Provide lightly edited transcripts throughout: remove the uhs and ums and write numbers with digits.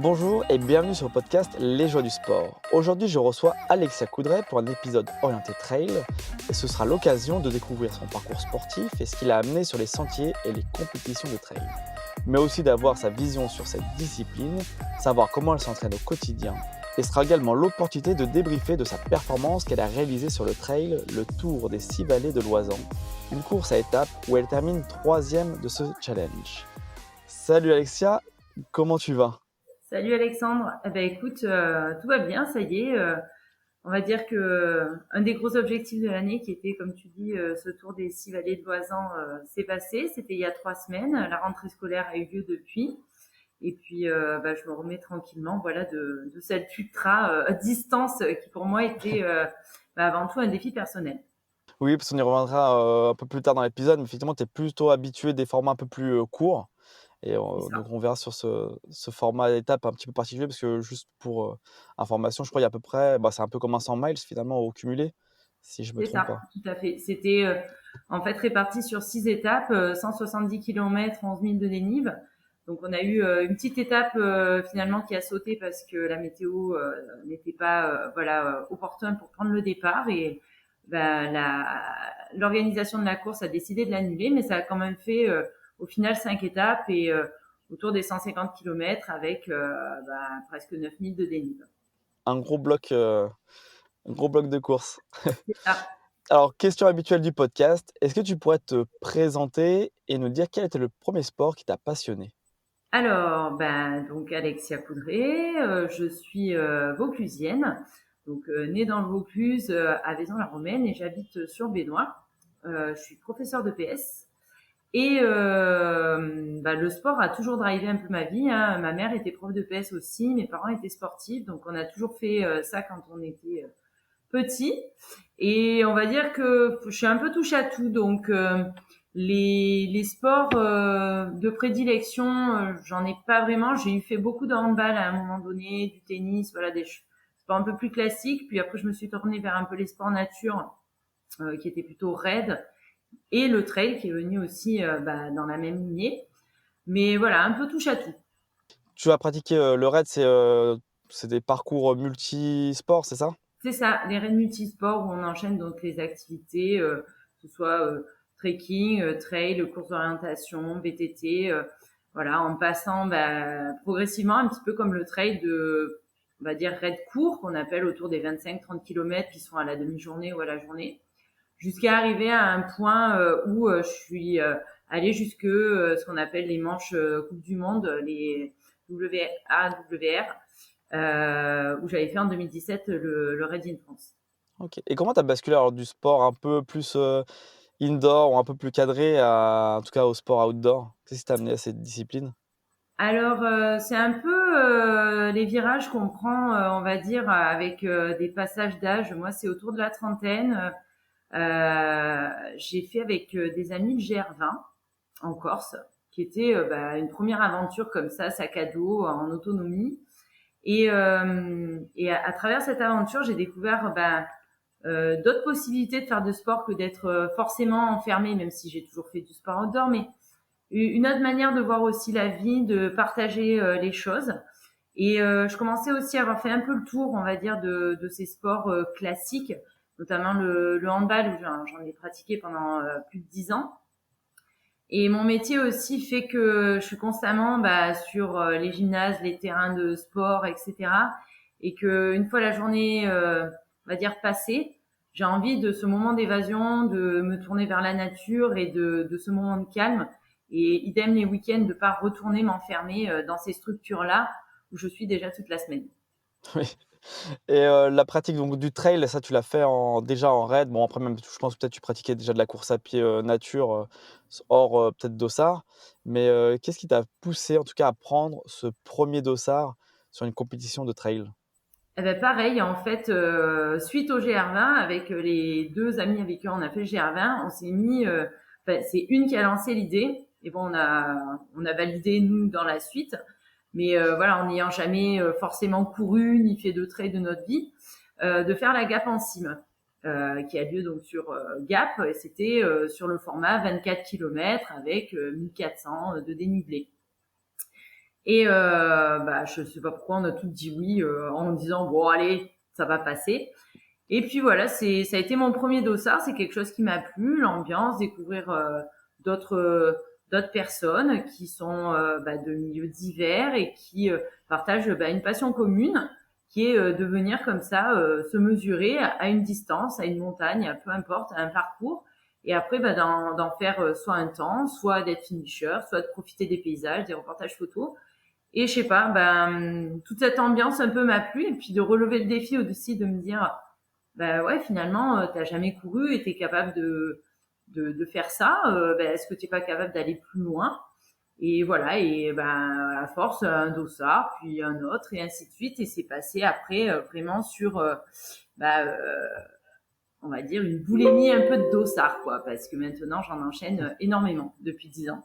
Bonjour et bienvenue sur le podcast Les Joies du Sport. Aujourd'hui, je reçois Alexia Coudray pour un épisode orienté trail et ce sera l'occasion de découvrir son parcours sportif et ce qui l'a amené sur les sentiers et les compétitions de trail. Mais aussi d'avoir sa vision sur cette discipline, savoir comment elle s'entraîne au quotidien et sera également l'opportunité de débriefer de sa performance qu'elle a réalisée sur le trail, le Tour des 6 vallées de l'Oisans, une course à étapes où elle termine 3e de ce challenge. Salut Alexia, comment tu vas ? Salut Alexandre. Eh ben écoute, tout va bien, ça y est. On va dire que un des gros objectifs de l'année, qui était, comme tu dis, ce tour des 6 vallées de l'Oisans, s'est passé. C'était il y a 3 semaines. La rentrée scolaire a eu lieu depuis. Et puis, je me remets tranquillement, voilà, de cette ultra à distance qui pour moi était avant tout un défi personnel. Oui, parce qu'on y reviendra, un peu plus tard dans l'épisode, mais effectivement, tu es plutôt habitué des formats un peu plus, courts et C'est donc ça. on verra sur ce format étape un petit peu particulier parce que juste pour, information, je crois il y a à peu près, c'est un peu comme un 100 miles finalement au cumulé, si je me C'est trompe ça, pas. tout à fait. C'était en fait réparti sur 6 étapes, 170 km, 11 000 de dénive. Donc on a eu une petite étape finalement qui a sauté parce que la météo n'était pas opportun pour prendre le départ et l'organisation de la course a décidé de l'annuler, mais ça a quand même fait au final 5 étapes et autour des 150 km avec presque 9 000 de dénive. Un gros bloc de course. C'est ça. Alors question habituelle du podcast, est-ce que tu pourrais te présenter et nous dire quel était le premier sport qui t'a passionné? Alors, donc Alexia Coudray, je suis vauclusienne, donc née dans le Vaucluse, à Vaison-la-Romaine, et j'habite sur Bénois. Je suis professeure de PS et le sport a toujours drivé un peu ma vie, hein. Ma mère était prof de PS aussi, mes parents étaient sportifs, donc on a toujours fait ça quand on était petit. Et on va dire que je suis un peu touche à tout. Donc, les sports de prédilection, j'en ai pas vraiment. J'ai eu fait beaucoup de handball à un moment donné, du tennis, voilà, des sports un peu plus classiques. Puis après, je me suis tournée vers un peu les sports nature, qui étaient plutôt raides. Et le trail, qui est venu aussi dans la même lignée. Mais voilà, un peu touche à tout. Tu as pratiqué, le raid, c'est des parcours, multisports, c'est ça? C'est ça, les raids multisports où on enchaîne donc les activités, que ce soit trekking, trail, course d'orientation, VTT, voilà, en passant progressivement un petit peu comme le trail de, on va dire, raids courts qu'on appelle autour des 25-30 km qui sont à la demi-journée ou à la journée, jusqu'à arriver à un point où je suis allée jusque ce qu'on appelle les manches Coupe du Monde, les WAWR, où j'avais fait en 2017 le Raid in France. OK, et comment tu as basculé alors du sport un peu plus, indoor ou un peu plus cadré à en tout cas au sport outdoor? Qu'est-ce qui t'a amené à cette discipline? Alors, c'est un peu les virages qu'on prend, on va dire, avec des passages d'âge. Moi, c'est autour de la trentaine. J'ai fait avec des amis le GR20 en Corse, qui était une première aventure comme ça, sac à dos, en autonomie. Et à travers cette aventure, j'ai découvert d'autres possibilités de faire de sport que d'être forcément enfermé, même si j'ai toujours fait du sport outdoor, mais une autre manière de voir aussi la vie, de partager les choses. Et je commençais aussi à avoir fait un peu le tour, on va dire, de ces sports classiques, notamment le handball, où j'en ai pratiqué pendant plus de 10 ans. Et mon métier aussi fait que je suis constamment sur les gymnases, les terrains de sport, etc. Et que une fois la journée, on va dire passée, j'ai envie de ce moment d'évasion, de me tourner vers la nature et de ce moment de calme. Et idem les week-ends, de pas retourner m'enfermer dans ces structures-là où je suis déjà toute la semaine. Oui, et la pratique donc du trail, ça tu l'as fait déjà en raid. Bon après même je pense peut-être tu pratiquais déjà de la course à pied, nature, hors, peut-être dossard. Mais qu'est-ce qui t'a poussé en tout cas à prendre ce premier dossard sur une compétition de trail? Eh ben pareil, en fait, suite au GR20, avec les deux amis avec qui on a fait le GR20, on s'est mis, c'est une qui a lancé l'idée, et bon, on a validé nous dans la suite, mais voilà, en n'ayant jamais forcément couru ni fait de trail de notre vie, de faire la Gap en cime, qui a lieu donc sur Gap, et c'était sur le format 24 km avec 1400 de dénivelé. Et je sais pas pourquoi on a toutes dit oui en disant bon allez, ça va passer. Et puis voilà, ça a été mon premier dossard. C'est quelque chose qui m'a plu, l'ambiance, découvrir d'autres personnes qui sont de milieux divers et qui partagent une passion commune, qui est de venir comme ça se mesurer à une distance, à une montagne, peu importe, à un parcours. Et après, d'en faire soit un temps, soit d'être finisher, soit de profiter des paysages, des reportages photos. Et je sais pas, toute cette ambiance un peu m'a plu. Et puis de relever le défi aussi, de me dire ouais, finalement, t'as jamais couru et t'es capable de faire ça. Est-ce que t'es pas capable d'aller plus loin? Et voilà, et à force, un dossard, puis un autre, et ainsi de suite. Et c'est passé après vraiment sur, bah, euh, on va dire, une boulimie un peu de dossard, quoi, parce que maintenant, j'en enchaîne énormément depuis 10 ans.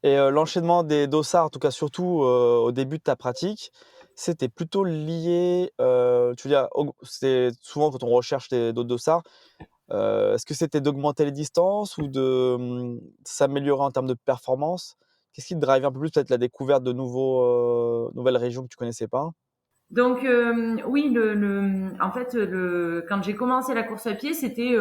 Et l'enchaînement des dossards, en tout cas surtout au début de ta pratique, c'était plutôt lié, tu veux dire, c'est souvent quand on recherche d'autres dossards, est-ce que c'était d'augmenter les distances ou de s'améliorer en termes de performance? Qu'est-ce qui te drive un peu plus? Peut-être la découverte de nouvelles régions que tu connaissais pas? Donc oui, en fait, quand j'ai commencé la course à pied, c'était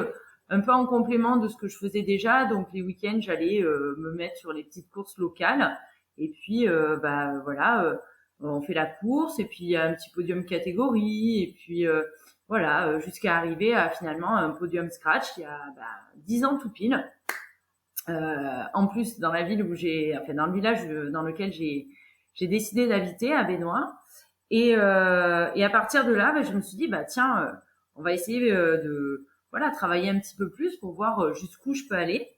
un peu en complément de ce que je faisais déjà. Donc les week-ends, j'allais me mettre sur les petites courses locales. Et puis voilà, on fait la course et puis il y a un petit podium catégorie et puis voilà, jusqu'à arriver à finalement un podium scratch il y a 10 ans tout pile. En plus, dans la ville dans le village dans lequel j'ai décidé d'habiter à Bénois. Et à partir de là, je me suis dit, tiens, on va essayer de voilà, travailler un petit peu plus pour voir jusqu'où je peux aller.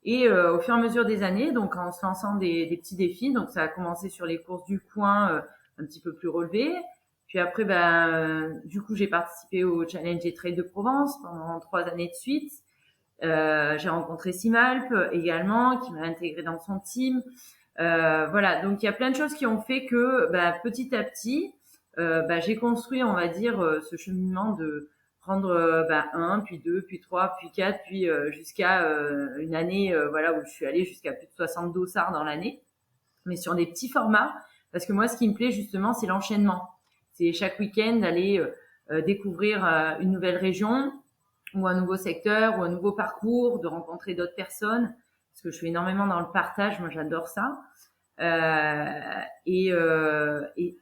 Et au fur et à mesure des années, donc en se lançant des petits défis, donc ça a commencé sur les courses du coin un petit peu plus relevées. Puis après, du coup, j'ai participé au Challenge et Trail de Provence pendant 3 années de suite. J'ai rencontré Simalp également, qui m'a intégré dans son team. Voilà, donc il y a plein de choses qui ont fait que petit à petit, j'ai construit, on va dire, ce cheminement de prendre un, puis deux, puis trois, puis quatre, puis jusqu'à une année, voilà, où je suis allée jusqu'à plus de 60 dossards dans l'année, mais sur des petits formats, parce que moi, ce qui me plaît justement, c'est l'enchaînement. C'est chaque week-end d'aller découvrir une nouvelle région ou un nouveau secteur ou un nouveau parcours, de rencontrer d'autres personnes, parce que je suis énormément dans le partage, moi j'adore ça. Et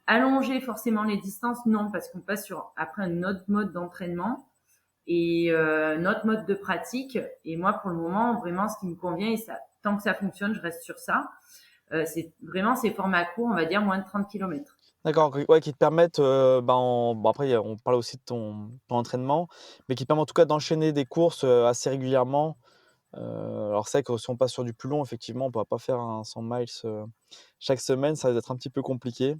allonger forcément les distances, non, parce qu'on passe sur après un autre mode d'entraînement et notre mode de pratique. Et moi, pour le moment, vraiment, ce qui me convient, et ça, tant que ça fonctionne, je reste sur ça. C'est vraiment ces formats courts, on va dire moins de 30 kilomètres. D'accord, ouais, qui te permettent, bon après on parle aussi de ton entraînement, mais qui te permet en tout cas d'enchaîner des courses, assez régulièrement. Alors c'est vrai que si on passe sur du plus long, effectivement, on ne pourra pas faire un 100 miles, chaque semaine, ça va être un petit peu compliqué.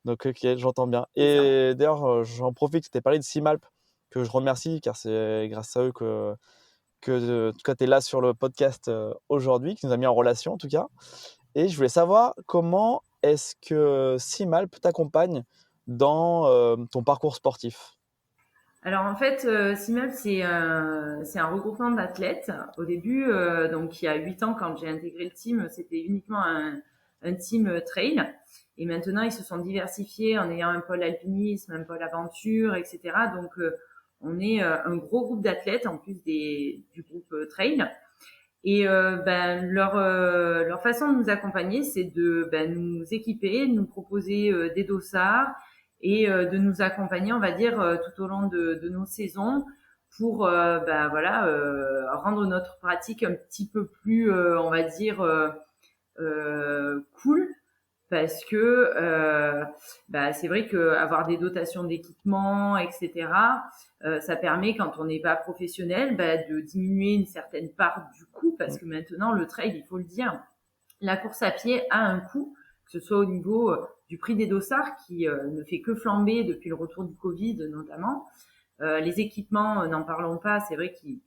Donc OK, j'entends bien. C'est ça. Et d'ailleurs, j'en profite, tu t'ai parlé de Simalp, que je remercie car c'est grâce à eux que en tout cas tu es là sur le podcast, aujourd'hui, qui nous a mis en relation en tout cas. Et je voulais savoir comment est-ce que Simalp t'accompagne dans, ton parcours sportif? Alors en fait, CIMEP, c'est un regroupement d'athlètes. Au début, donc il y a 8 ans, quand j'ai intégré le team, c'était uniquement un team trail. Et maintenant, ils se sont diversifiés en ayant un pôle alpinisme, un pôle aventure, etc. Donc, on est un gros groupe d'athlètes en plus du groupe trail. Et leur façon de nous accompagner, c'est de nous équiper, de nous proposer des dossards et de nous accompagner, on va dire, tout au long de nos saisons pour voilà, rendre notre pratique un petit peu plus, on va dire, cool, parce que c'est vrai que avoir des dotations d'équipement, etc., ça permet, quand on n'est pas professionnel, de diminuer une certaine part du coût, parce que maintenant le trail, il faut le dire, la course à pied a un coût, que ce soit au niveau du prix des dossards qui ne fait que flamber depuis le retour du Covid notamment. Les équipements, n'en parlons pas, c'est vrai qu'ils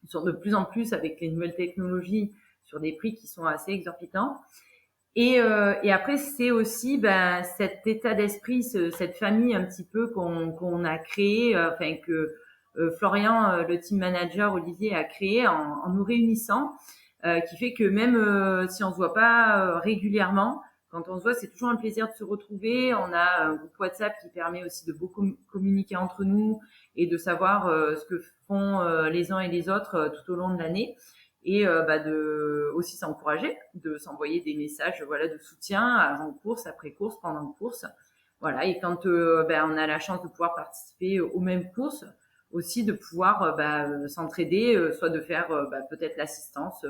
sont de plus en plus avec les nouvelles technologies sur des prix qui sont assez exorbitants. Et après, c'est aussi cet état d'esprit, cette famille un petit peu qu'on a créé, enfin que Florian, le team manager, Olivier a créé en nous réunissant, qui fait que même si on se voit pas régulièrement, quand on se voit, c'est toujours un plaisir de se retrouver. On a un groupe WhatsApp qui permet aussi de beaucoup communiquer entre nous et de savoir ce que font les uns et les autres tout au long de l'année. Et de aussi s'encourager, de s'envoyer des messages voilà de soutien avant course, après course, pendant course. Voilà, et quand on a la chance de pouvoir participer aux mêmes courses, aussi de pouvoir s'entraider, soit de faire peut-être l'assistance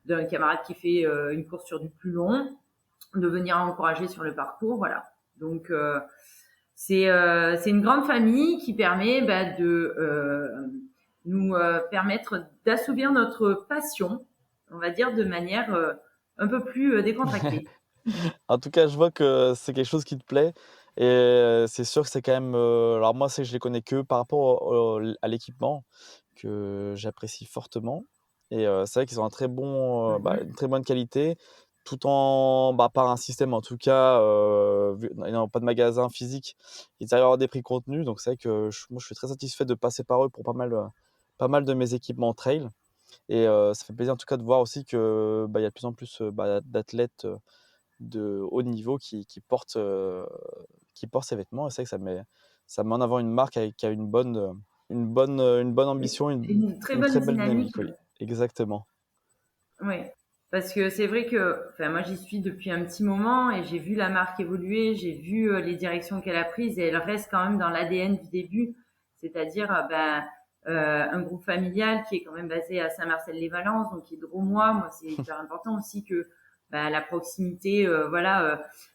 d'un camarade qui fait une course sur du plus long, de venir encourager sur le parcours, voilà. Donc c'est une grande famille qui permet de nous permettre d'assouvir notre passion, on va dire de manière un peu plus décontractée. En tout cas, je vois que c'est quelque chose qui te plaît et c'est sûr que c'est quand même, alors moi, c'est je les connais que par rapport à l'équipement que j'apprécie fortement et c'est vrai qu'ils ont un très bon, Mhm. une très bonne qualité tout en par un système en tout cas, vu ils n'ont pas de magasin physique, ils arrivent à avoir des prix contenus donc c'est vrai que moi, je suis très satisfait de passer par eux pour pas mal de mes équipements trail et ça fait plaisir en tout cas de voir aussi que, il y a de plus en plus, d'athlètes, de haut niveau qui portent ces vêtements et c'est vrai que ça met en avant une marque avec qui a une bonne ambition, Une très une bonne très belle dynamique. dynamique, oui, exactement. Ouais, parce que c'est vrai que, enfin, moi j'y suis depuis un petit moment et j'ai vu la marque évoluer, j'ai vu les directions qu'elle a prises et elle reste quand même dans l'ADN du début, c'est-à-dire un groupe familial qui est quand même basé à Saint-Marcel-les-Valences, donc qui est drômois. Moi, c'est hyper important aussi que la proximité,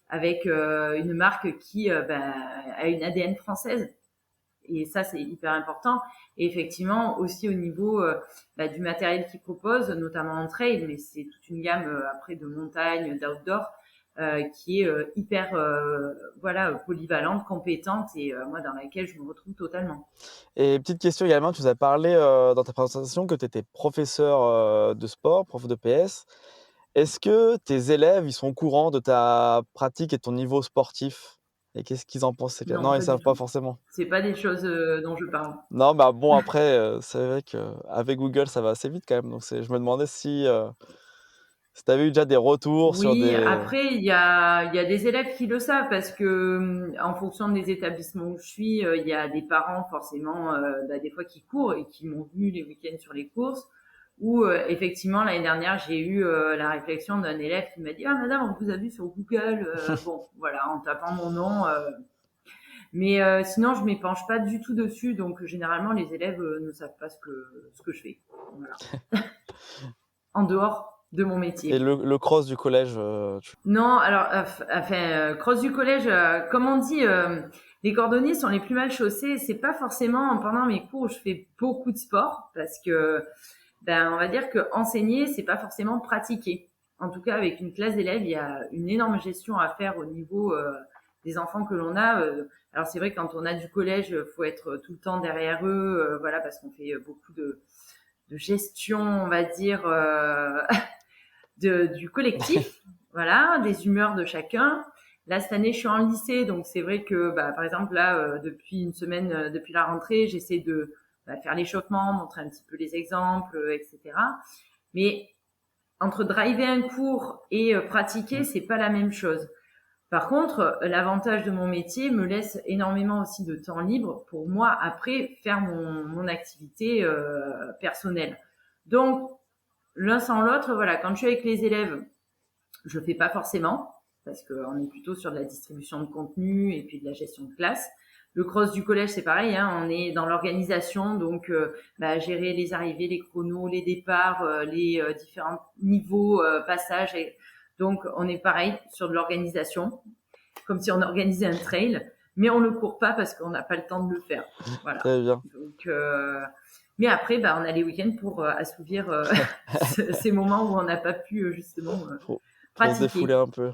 avec une marque qui a une ADN française. Et ça, c'est hyper important. Et effectivement, aussi au niveau du matériel qu'ils proposent, notamment en trail, mais c'est toute une gamme après de montagne, d'outdoor, qui est hyper polyvalente, compétente et moi dans laquelle je me retrouve totalement. Et petite question également, tu nous as parlé, dans ta présentation que tu étais professeur, de sport, prof de PS. Est-ce que tes élèves, ils sont au courant de ta pratique et de ton niveau sportif? Et qu'est-ce qu'ils en pensent? Non, Non, ils pas du savent pas tout. forcément? C'est pas des choses dont je parle. Non, bon après, c'est vrai qu'avec Google, ça va assez vite quand même, donc je me demandais si tu avais eu déjà des retours sur Oui, des après il y a des élèves qui le savent parce que en fonction des établissements où je suis, il y a des parents forcément des fois qui courent et qui m'ont vu les week-ends sur les courses. Ou effectivement l'année dernière j'ai eu la réflexion d'un élève qui m'a dit ah madame on vous a vu sur Google bon voilà en tapant mon nom mais sinon je m'épanche pas du tout dessus donc généralement les élèves ne savent pas ce que je fais voilà en dehors de mon et métier. le cross du collège, tu Non, alors, cross du collège, comme on dit, les cordonniers sont les plus mal chaussés. C'est pas forcément pendant mes cours où je fais beaucoup de sport parce que, on va dire que enseigner, c'est pas forcément pratiquer. En tout cas, avec une classe d'élèves, il y a une énorme gestion à faire au niveau des enfants que l'on a. Alors c'est vrai quand on a du collège, faut être tout le temps derrière eux, voilà, parce qu'on fait beaucoup de gestion, on va dire. Du collectif, voilà, des humeurs de chacun. Là, cette année, je suis en lycée, donc c'est vrai que, par exemple, là, depuis une semaine, depuis la rentrée, j'essaie de faire l'échauffement, montrer un petit peu les exemples, etc. Mais entre driver un cours et pratiquer, mmh. c'est pas la même chose. Par contre, l'avantage de mon métier me laisse énormément aussi de temps libre pour moi après faire mon activité personnelle. Donc, l'un sans l'autre, voilà, quand je suis avec les élèves, je fais pas forcément parce qu'on est plutôt sur de la distribution de contenu et puis de la gestion de classe. Le cross du collège, c'est pareil, hein, on est dans l'organisation, donc gérer les arrivées, les chronos, les départs, les différents niveaux, passages. Donc, on est pareil sur de l'organisation, comme si on organisait un trail, mais on ne le court pas parce qu'on n'a pas le temps de le faire. Voilà. Très bien. Donc, mais après, on a les week-ends pour assouvir ces moments où on n'a pas pu justement Pour se défouler pratiquer. un peu.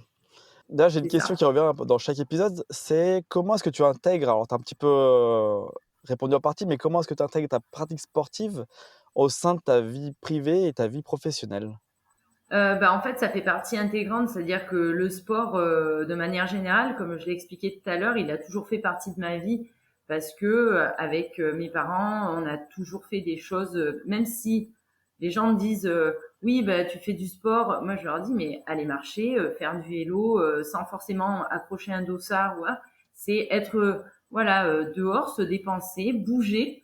D'ailleurs, j'ai une C'est question ça. qui revient un peu dans chaque épisode, c'est comment est-ce que tu intègres alors tu as un petit peu, répondu en partie, mais comment est-ce que tu intègres ta pratique sportive au sein de ta vie privée et ta vie professionnelle? En fait, ça fait partie intégrante, c'est-à-dire que le sport, de manière générale, comme je l'ai expliqué tout à l'heure, il a toujours fait partie de ma vie parce que avec mes parents, on a toujours fait des choses, même si les gens me disent oui, bah, tu fais du sport. Moi, je leur dis, mais aller marcher, faire du vélo, sans forcément accrocher un dossard, c'est être voilà dehors, se dépenser, bouger,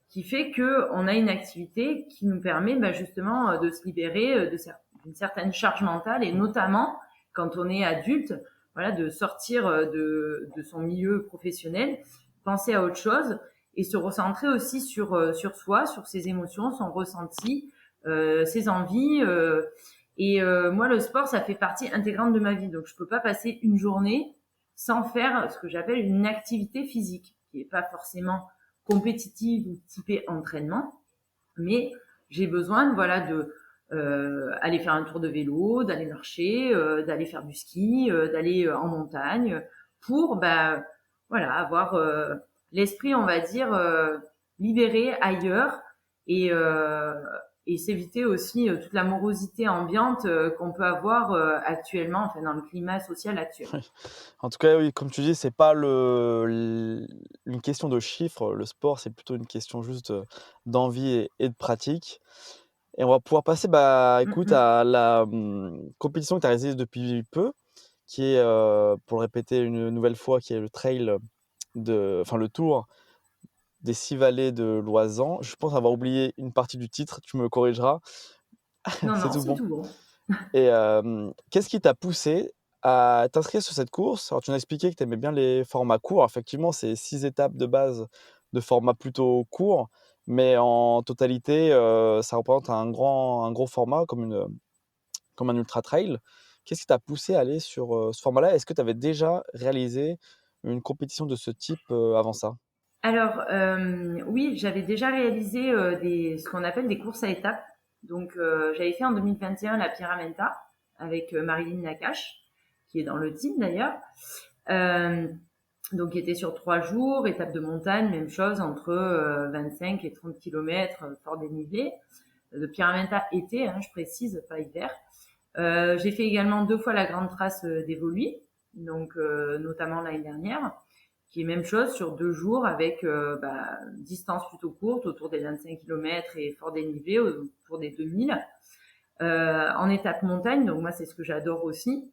qui fait que on a une activité qui nous permet bah, justement de se libérer d'une certaine charge mentale et notamment quand on est adulte, voilà, de sortir de son milieu professionnel, penser à autre chose et se recentrer aussi sur soi, sur ses émotions, son ressenti, ses envies. Moi, le sport, ça fait partie intégrante de ma vie. Donc, je peux pas passer une journée sans faire ce que j'appelle une activité physique, qui est pas forcément compétitive ou typée entraînement, mais j'ai besoin, voilà, de aller faire un tour de vélo, d'aller marcher, d'aller faire du ski, d'aller en montagne, pour, bah, voilà, avoir l'esprit, on va dire, libéré ailleurs et euh, et s'éviter aussi toute la morosité ambiante qu'on peut avoir actuellement, enfin dans le climat social actuel. En tout cas, oui, comme tu dis, c'est pas une question de chiffres, le sport, c'est plutôt une question juste, d'envie et de pratique. Et on va pouvoir passer, bah, Mm, écoute, mm. à la, compétition que tu as réalisée depuis peu, qui est, pour le répéter une nouvelle fois, qui est le trail, le tour des 6 vallées de Loizan. Je pense avoir oublié une partie du titre, tu me corrigeras. Non, C'est non, tout c'est bon. tout bon. Et qu'est-ce qui t'a poussé à t'inscrire sur cette course? Alors tu nous as expliqué que tu aimais bien les formats courts. Effectivement, c'est 6 étapes de base de format plutôt court, mais en totalité, ça représente un gros format comme un ultra trail. Qu'est-ce qui t'a poussé à aller sur, ce format-là? Est-ce que tu avais déjà réalisé une compétition de ce type, avant ça? Alors, oui, j'avais déjà réalisé ce qu'on appelle des courses à étapes. Donc, j'avais fait en 2021 la Pyramenta avec Marilyn Nakache, qui est dans le team d'ailleurs. Euh, donc, qui était sur 3 jours, étape de montagne, même chose, entre 25 et 30 kilomètres, fort dénivelé. Le Pyramenta été, hein, je précise, pas hiver. J'ai fait également 2 fois la grande trace des Voluys, donc notamment l'année dernière, qui est même chose sur 2 jours avec distance plutôt courte, autour des 25 kilomètres et fort dénivelé, autour des 2000. En étape montagne, donc moi c'est ce que j'adore aussi.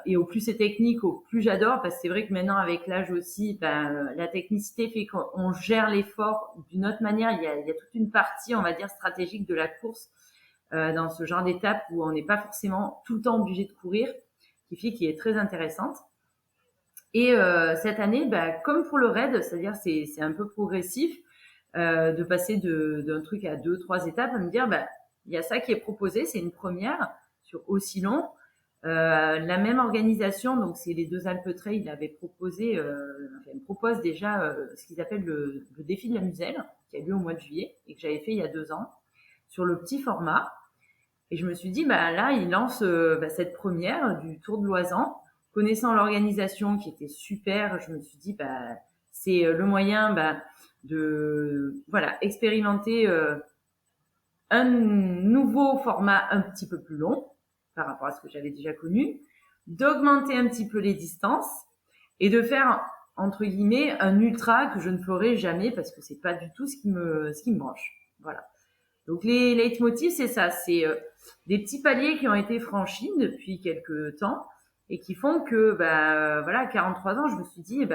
Et au plus c'est technique, au plus j'adore, parce que c'est vrai que maintenant avec l'âge aussi, la technicité fait qu'on gère l'effort d'une autre manière. Il y a toute une partie, on va dire, stratégique de la course dans ce genre d'étape où on n'est pas forcément tout le temps obligé de courir, qui est très intéressante. Et cette année, comme pour le raid, c'est-à-dire c'est un peu progressif, de passer d'un truc à 2, 3 étapes, à me dire, il y a ça qui est proposé, c'est une première sur aussi long. La même organisation, donc c'est les deux Alpes Trail, avait proposé, propose déjà ce qu'ils appellent le défi de la Muselle, qui a lieu au mois de juillet et que j'avais fait il y a 2 ans, sur le petit format. Et je me suis dit, là, il lance cette première du Tour de Loizan. Connaissant l'organisation qui était super, je me suis dit, c'est le moyen de voilà expérimenter un nouveau format un petit peu plus long par rapport à ce que j'avais déjà connu, d'augmenter un petit peu les distances et de faire entre guillemets un ultra que je ne ferai jamais parce que c'est pas du tout ce qui me branche. Voilà. Donc les leitmotivs, c'est ça, c'est des petits paliers qui ont été franchis depuis quelques temps et qui font que, voilà, à 43 ans, je me suis dit,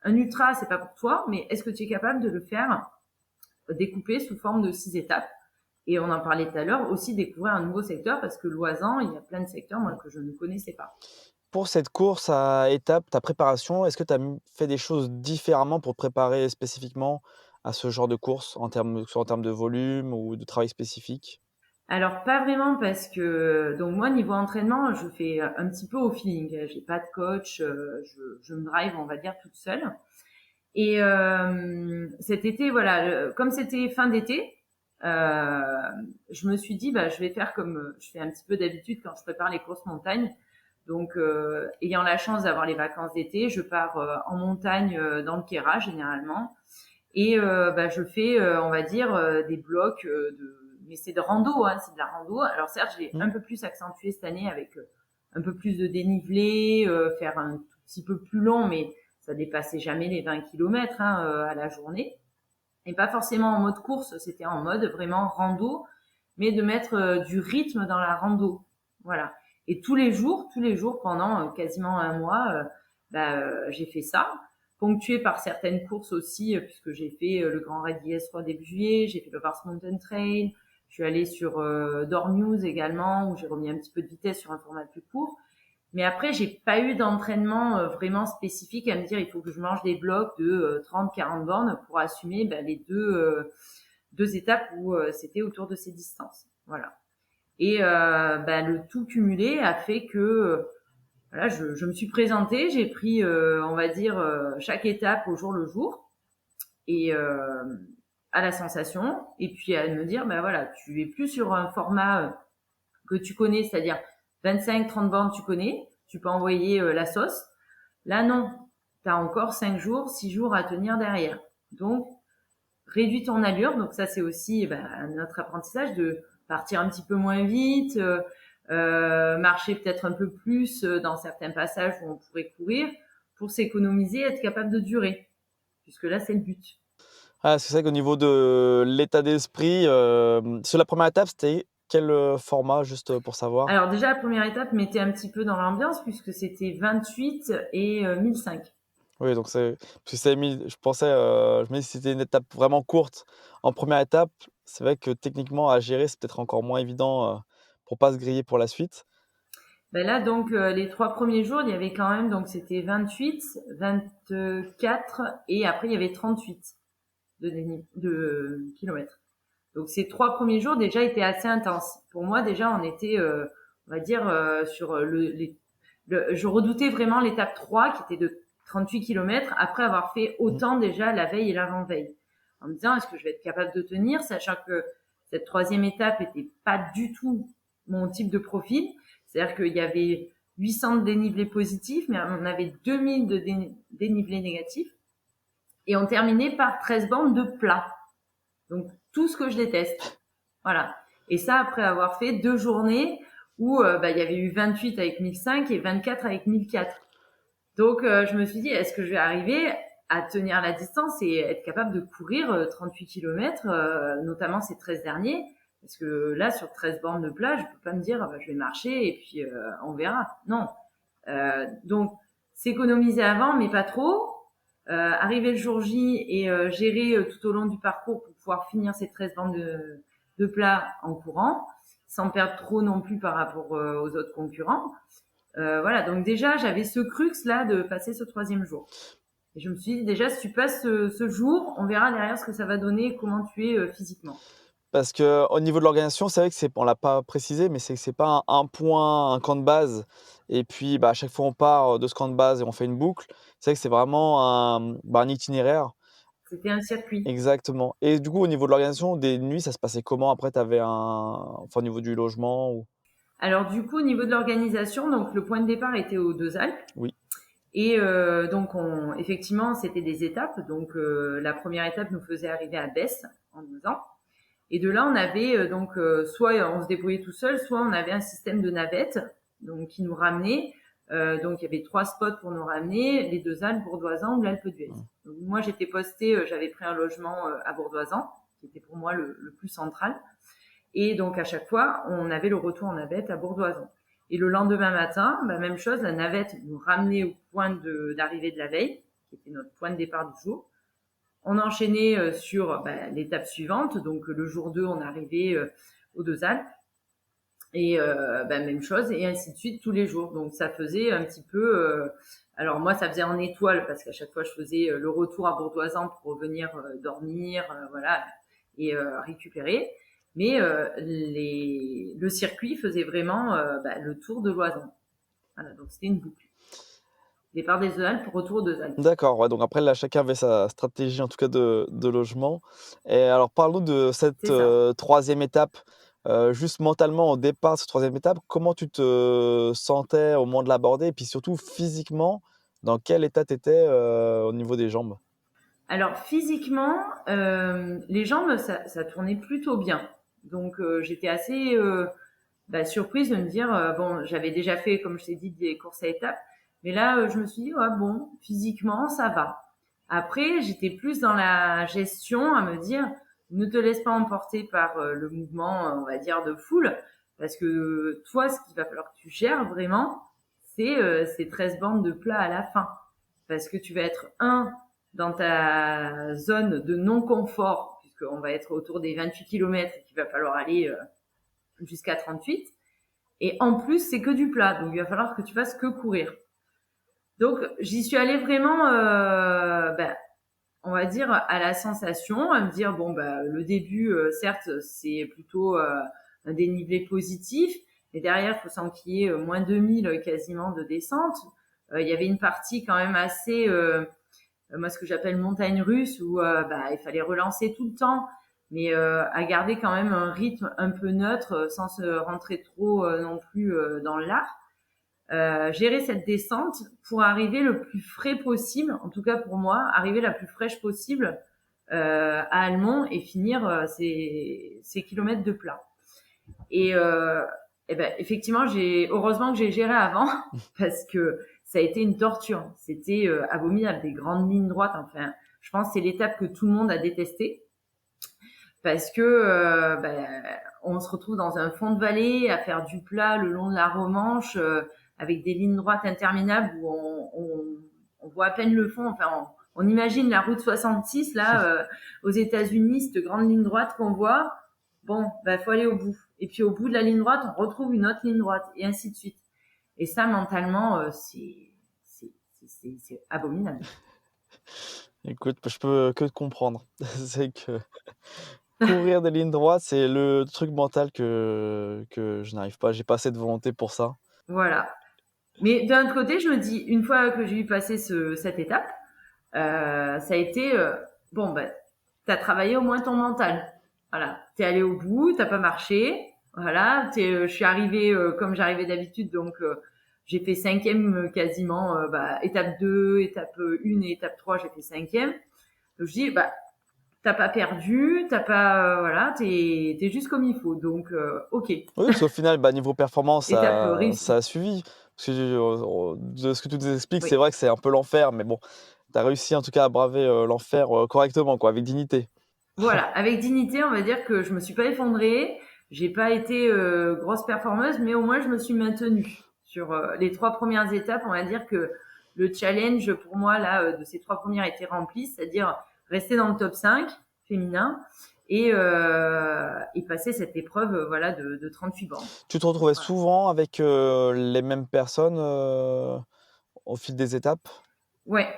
un ultra, c'est pas pour toi, mais est-ce que tu es capable de le faire découpé sous forme de 6 étapes? Et on en parlait tout à l'heure, aussi découvrir un nouveau secteur parce que Loisan, il y a plein de secteurs moi que je ne connaissais pas. Pour cette course à étapes, ta préparation, est-ce que tu as fait des choses différemment pour te préparer spécifiquement à ce genre de course soit en termes de volume ou de travail spécifique? Alors pas vraiment parce que donc moi niveau entraînement je fais un petit peu au feeling. J'ai pas de coach, je me drive on va dire toute seule. Et cet été, voilà, comme c'était fin d'été, euh, je me suis dit, je vais faire comme je fais un petit peu d'habitude quand je prépare les courses montagne. Donc, ayant la chance d'avoir les vacances d'été, je pars en montagne dans le Kéra généralement, et je fais, on va dire, des blocs mais c'est de rando, hein, c'est de la rando. Alors certes, j'ai Mmh. un peu plus accentué cette année avec un peu plus de dénivelé, faire un tout petit peu plus long, mais ça dépassait jamais les 20 kilomètres hein, à la journée. Et pas forcément en mode course, c'était en mode vraiment rando. mais de mettre du rythme dans la rando. Voilà. Et tous les jours, pendant quasiment un mois, j'ai fait ça, ponctué par certaines courses aussi, puisque j'ai fait le Grand Raid IS3 début juillet, j'ai fait le Vars Mountain Trail, je suis allée sur Dornews également, où j'ai remis un petit peu de vitesse sur un format plus court. Mais après, j'ai pas eu d'entraînement vraiment spécifique à me dire il faut que je mange des blocs de 30-40 bornes pour assumer les deux étapes où c'était autour de ces distances. Voilà. Et le tout cumulé a fait que voilà, je me suis présentée, j'ai pris, on va dire, chaque étape au jour le jour et à la sensation, et puis à me dire, voilà, tu es plus sur un format que tu connais, c'est-à-dire 25-30 bornes, tu connais, tu peux envoyer la sauce. Là, non, tu as encore 5 jours, 6 jours à tenir derrière. Donc, réduis ton allure. Donc ça, c'est aussi notre apprentissage de partir un petit peu moins vite, marcher peut-être un peu plus dans certains passages où on pourrait courir pour s'économiser, être capable de durer. Puisque là, c'est le but. Ah, c'est vrai qu'au niveau de l'état d'esprit, sur la première étape, c'était quel format, juste pour savoir? Alors déjà, la première étape mettait un petit peu dans l'ambiance puisque c'était 28 et 1005. Oui, donc parce que c'est mis je pensais, je me dis si c'était une étape vraiment courte en première étape, c'est vrai que techniquement à gérer, c'est peut-être encore moins évident, pour pas se griller pour la suite. Là, donc, les 3 premiers jours, il y avait quand même, donc c'était 28, 24 et après, il y avait 38 de kilomètres. Donc, ces 3 premiers jours, déjà, étaient assez intenses. Pour moi, déjà, on était, on va dire, sur je redoutais vraiment l'étape 3 qui était de 38 kilomètres après avoir fait autant déjà la veille et l'avant-veille. En me disant, est-ce que je vais être capable de tenir, sachant que cette troisième étape était pas du tout mon type de profil. C'est-à-dire qu'il y avait 800 de dénivelé positif, mais on avait 2000 de dénivelé négatif. Et on terminait par 13 bandes de plat. Donc, tout ce que je déteste. Voilà. Et ça, après avoir fait 2 journées où il y avait eu 28 avec 1005 et 24 avec 1004. Donc, je me suis dit, est-ce que je vais arriver à tenir la distance et être capable de courir 38 kilomètres, notamment ces 13 derniers? Parce que là, sur 13 bornes de plage, je peux pas me dire, je vais marcher et puis on verra. Non. Donc, s'économiser avant, mais pas trop. Arriver le jour J et gérer tout au long du parcours pour pouvoir finir ces 13 bandes de plat en courant, sans perdre trop non plus par rapport aux autres concurrents. Voilà, donc déjà, j'avais ce crux là de passer ce troisième jour. Et je me suis dit, déjà, si tu passes ce jour, on verra derrière ce que ça va donner, comment tu es physiquement. Parce qu'au niveau de l'organisation, c'est vrai que on l'a pas précisé, mais c'est que c'est pas un point, un camp de base et puis, à chaque fois on part, de ce camp de base et on fait une boucle. C'est vrai que c'est vraiment un itinéraire. C'était un circuit. Exactement, et du coup, au niveau de l'organisation des nuits, ça se passait comment? Après, tu avais au niveau du logement ou? Alors du coup, au niveau de l'organisation, donc le point de départ était aux Deux Alpes. Oui. Et donc, effectivement, c'était des étapes. Donc, la première étape nous faisait arriver à Besse en 2 ans. Et de là, on avait soit on se débrouillait tout seul, soit on avait un système de navette donc qui nous ramenait. Donc, il y avait 3 spots pour nous ramener, les Deux Alpes, Bourdoisan ou l'Alpe d'Huez. Donc, moi, j'étais postée, j'avais pris un logement à Bourdoisan, qui était pour moi le plus central. Et donc, à chaque fois, on avait le retour en navette à Bourdoisan. Et le lendemain matin, même chose, la navette nous ramenait au point d'arrivée de la veille, qui était notre point de départ du jour. On enchaînait sur l'étape suivante. Donc, le jour 2, on arrivait aux Deux Alpes. Et même chose, et ainsi de suite tous les jours. Donc, ça faisait un petit peu... alors, moi, ça faisait en étoile, parce qu'à chaque fois, je faisais le retour à Bourdoisan pour revenir dormir, voilà, et récupérer. Mais le circuit faisait vraiment le tour de l'Oisan. Voilà, donc c'était une boucle. Départ des Alpes, retour aux Deux Alpes. D'accord, ouais, donc après là, chacun avait sa stratégie en tout cas de logement, et alors parlons de cette, C'est ça. 3e étape, juste mentalement au départ de cette 3e étape, comment tu te sentais au moment de l'aborder? Et puis surtout physiquement, dans quel état tu étais, au niveau des jambes? Alors physiquement, les jambes, ça tournait plutôt bien. Donc j'étais assez surprise de me dire, bon, j'avais déjà fait, comme je t'ai dit, des courses à étapes, mais là, je me suis dit, ouais, bon, physiquement, ça va. Après, j'étais plus dans la gestion à me dire, ne te laisse pas emporter par le mouvement, on va dire, de foule, parce que toi, ce qu'il va falloir que tu gères vraiment, c'est ces 13 bandes de plat à la fin. Parce que tu vas être, dans ta zone de non-confort, puisqu'on va être autour des 28 kilomètres et qu'il va falloir aller jusqu'à 38. Et en plus, c'est que du plat, donc il va falloir que tu fasses que courir. Donc, j'y suis allée vraiment, on va dire, à la sensation, à me dire, bon, le début, certes, c'est plutôt un dénivelé positif, mais derrière, il faut s'enquiller moins 2000 quasiment de descente. Il y avait une partie quand même assez, moi, ce que j'appelle montagne russe, où il fallait relancer tout le temps, mais à garder quand même un rythme un peu neutre, sans se rentrer trop non plus dans l'art. Gérer cette descente pour arriver le plus frais possible, en tout cas pour moi, arriver la plus fraîche possible à Almont et finir ces kilomètres de plat. Et effectivement, heureusement que j'ai géré avant parce que ça a été une torture. C'était abominable, des grandes lignes droites. Enfin, je pense que c'est l'étape que tout le monde a détestée parce que on se retrouve dans un fond de vallée à faire du plat le long de la Romanche avec des lignes droites interminables où on voit à peine le fond. Enfin, on imagine la route 66 là aux États-Unis, cette grande ligne droite qu'on voit. Bon, faut aller au bout. Et puis au bout de la ligne droite, on retrouve une autre ligne droite et ainsi de suite. Et ça, mentalement, c'est abominable. Écoute, je peux que te comprendre. C'est que courir des lignes droites, c'est le truc mental que je n'arrive pas. J'ai pas assez de volonté pour ça. Voilà. Mais d'un autre côté, je me dis, une fois que j'ai eu passé cette étape, ça a été, t'as travaillé au moins ton mental. Voilà. T'es allé au bout, t'as pas marché. Voilà. Je suis arrivée comme j'arrivais d'habitude, donc j'ai fait 5e quasiment, étape 2, étape 1 et étape 3, j'ai fait 5e. Donc je dis, t'as pas perdu, t'as pas, t'es juste comme il faut. Donc, ok. Oui, parce qu'au final, niveau performance, Étape ça réussie. a suivi. Parce que de ce que tu nous expliques, Oui. c'est vrai que c'est un peu l'enfer, mais bon, tu as réussi en tout cas à braver l'enfer correctement, quoi, avec dignité. Voilà, avec dignité, on va dire que je me suis pas effondrée, j'ai pas été grosse performeuse, mais au moins je me suis maintenue sur les 3 premières étapes. On va dire que le challenge pour moi là de ces 3 premières était rempli, c'est-à-dire rester dans le top 5 féminin et passer cette épreuve de 38 bandes. Tu te retrouvais Voilà. souvent avec les mêmes personnes au fil des étapes? Ouais.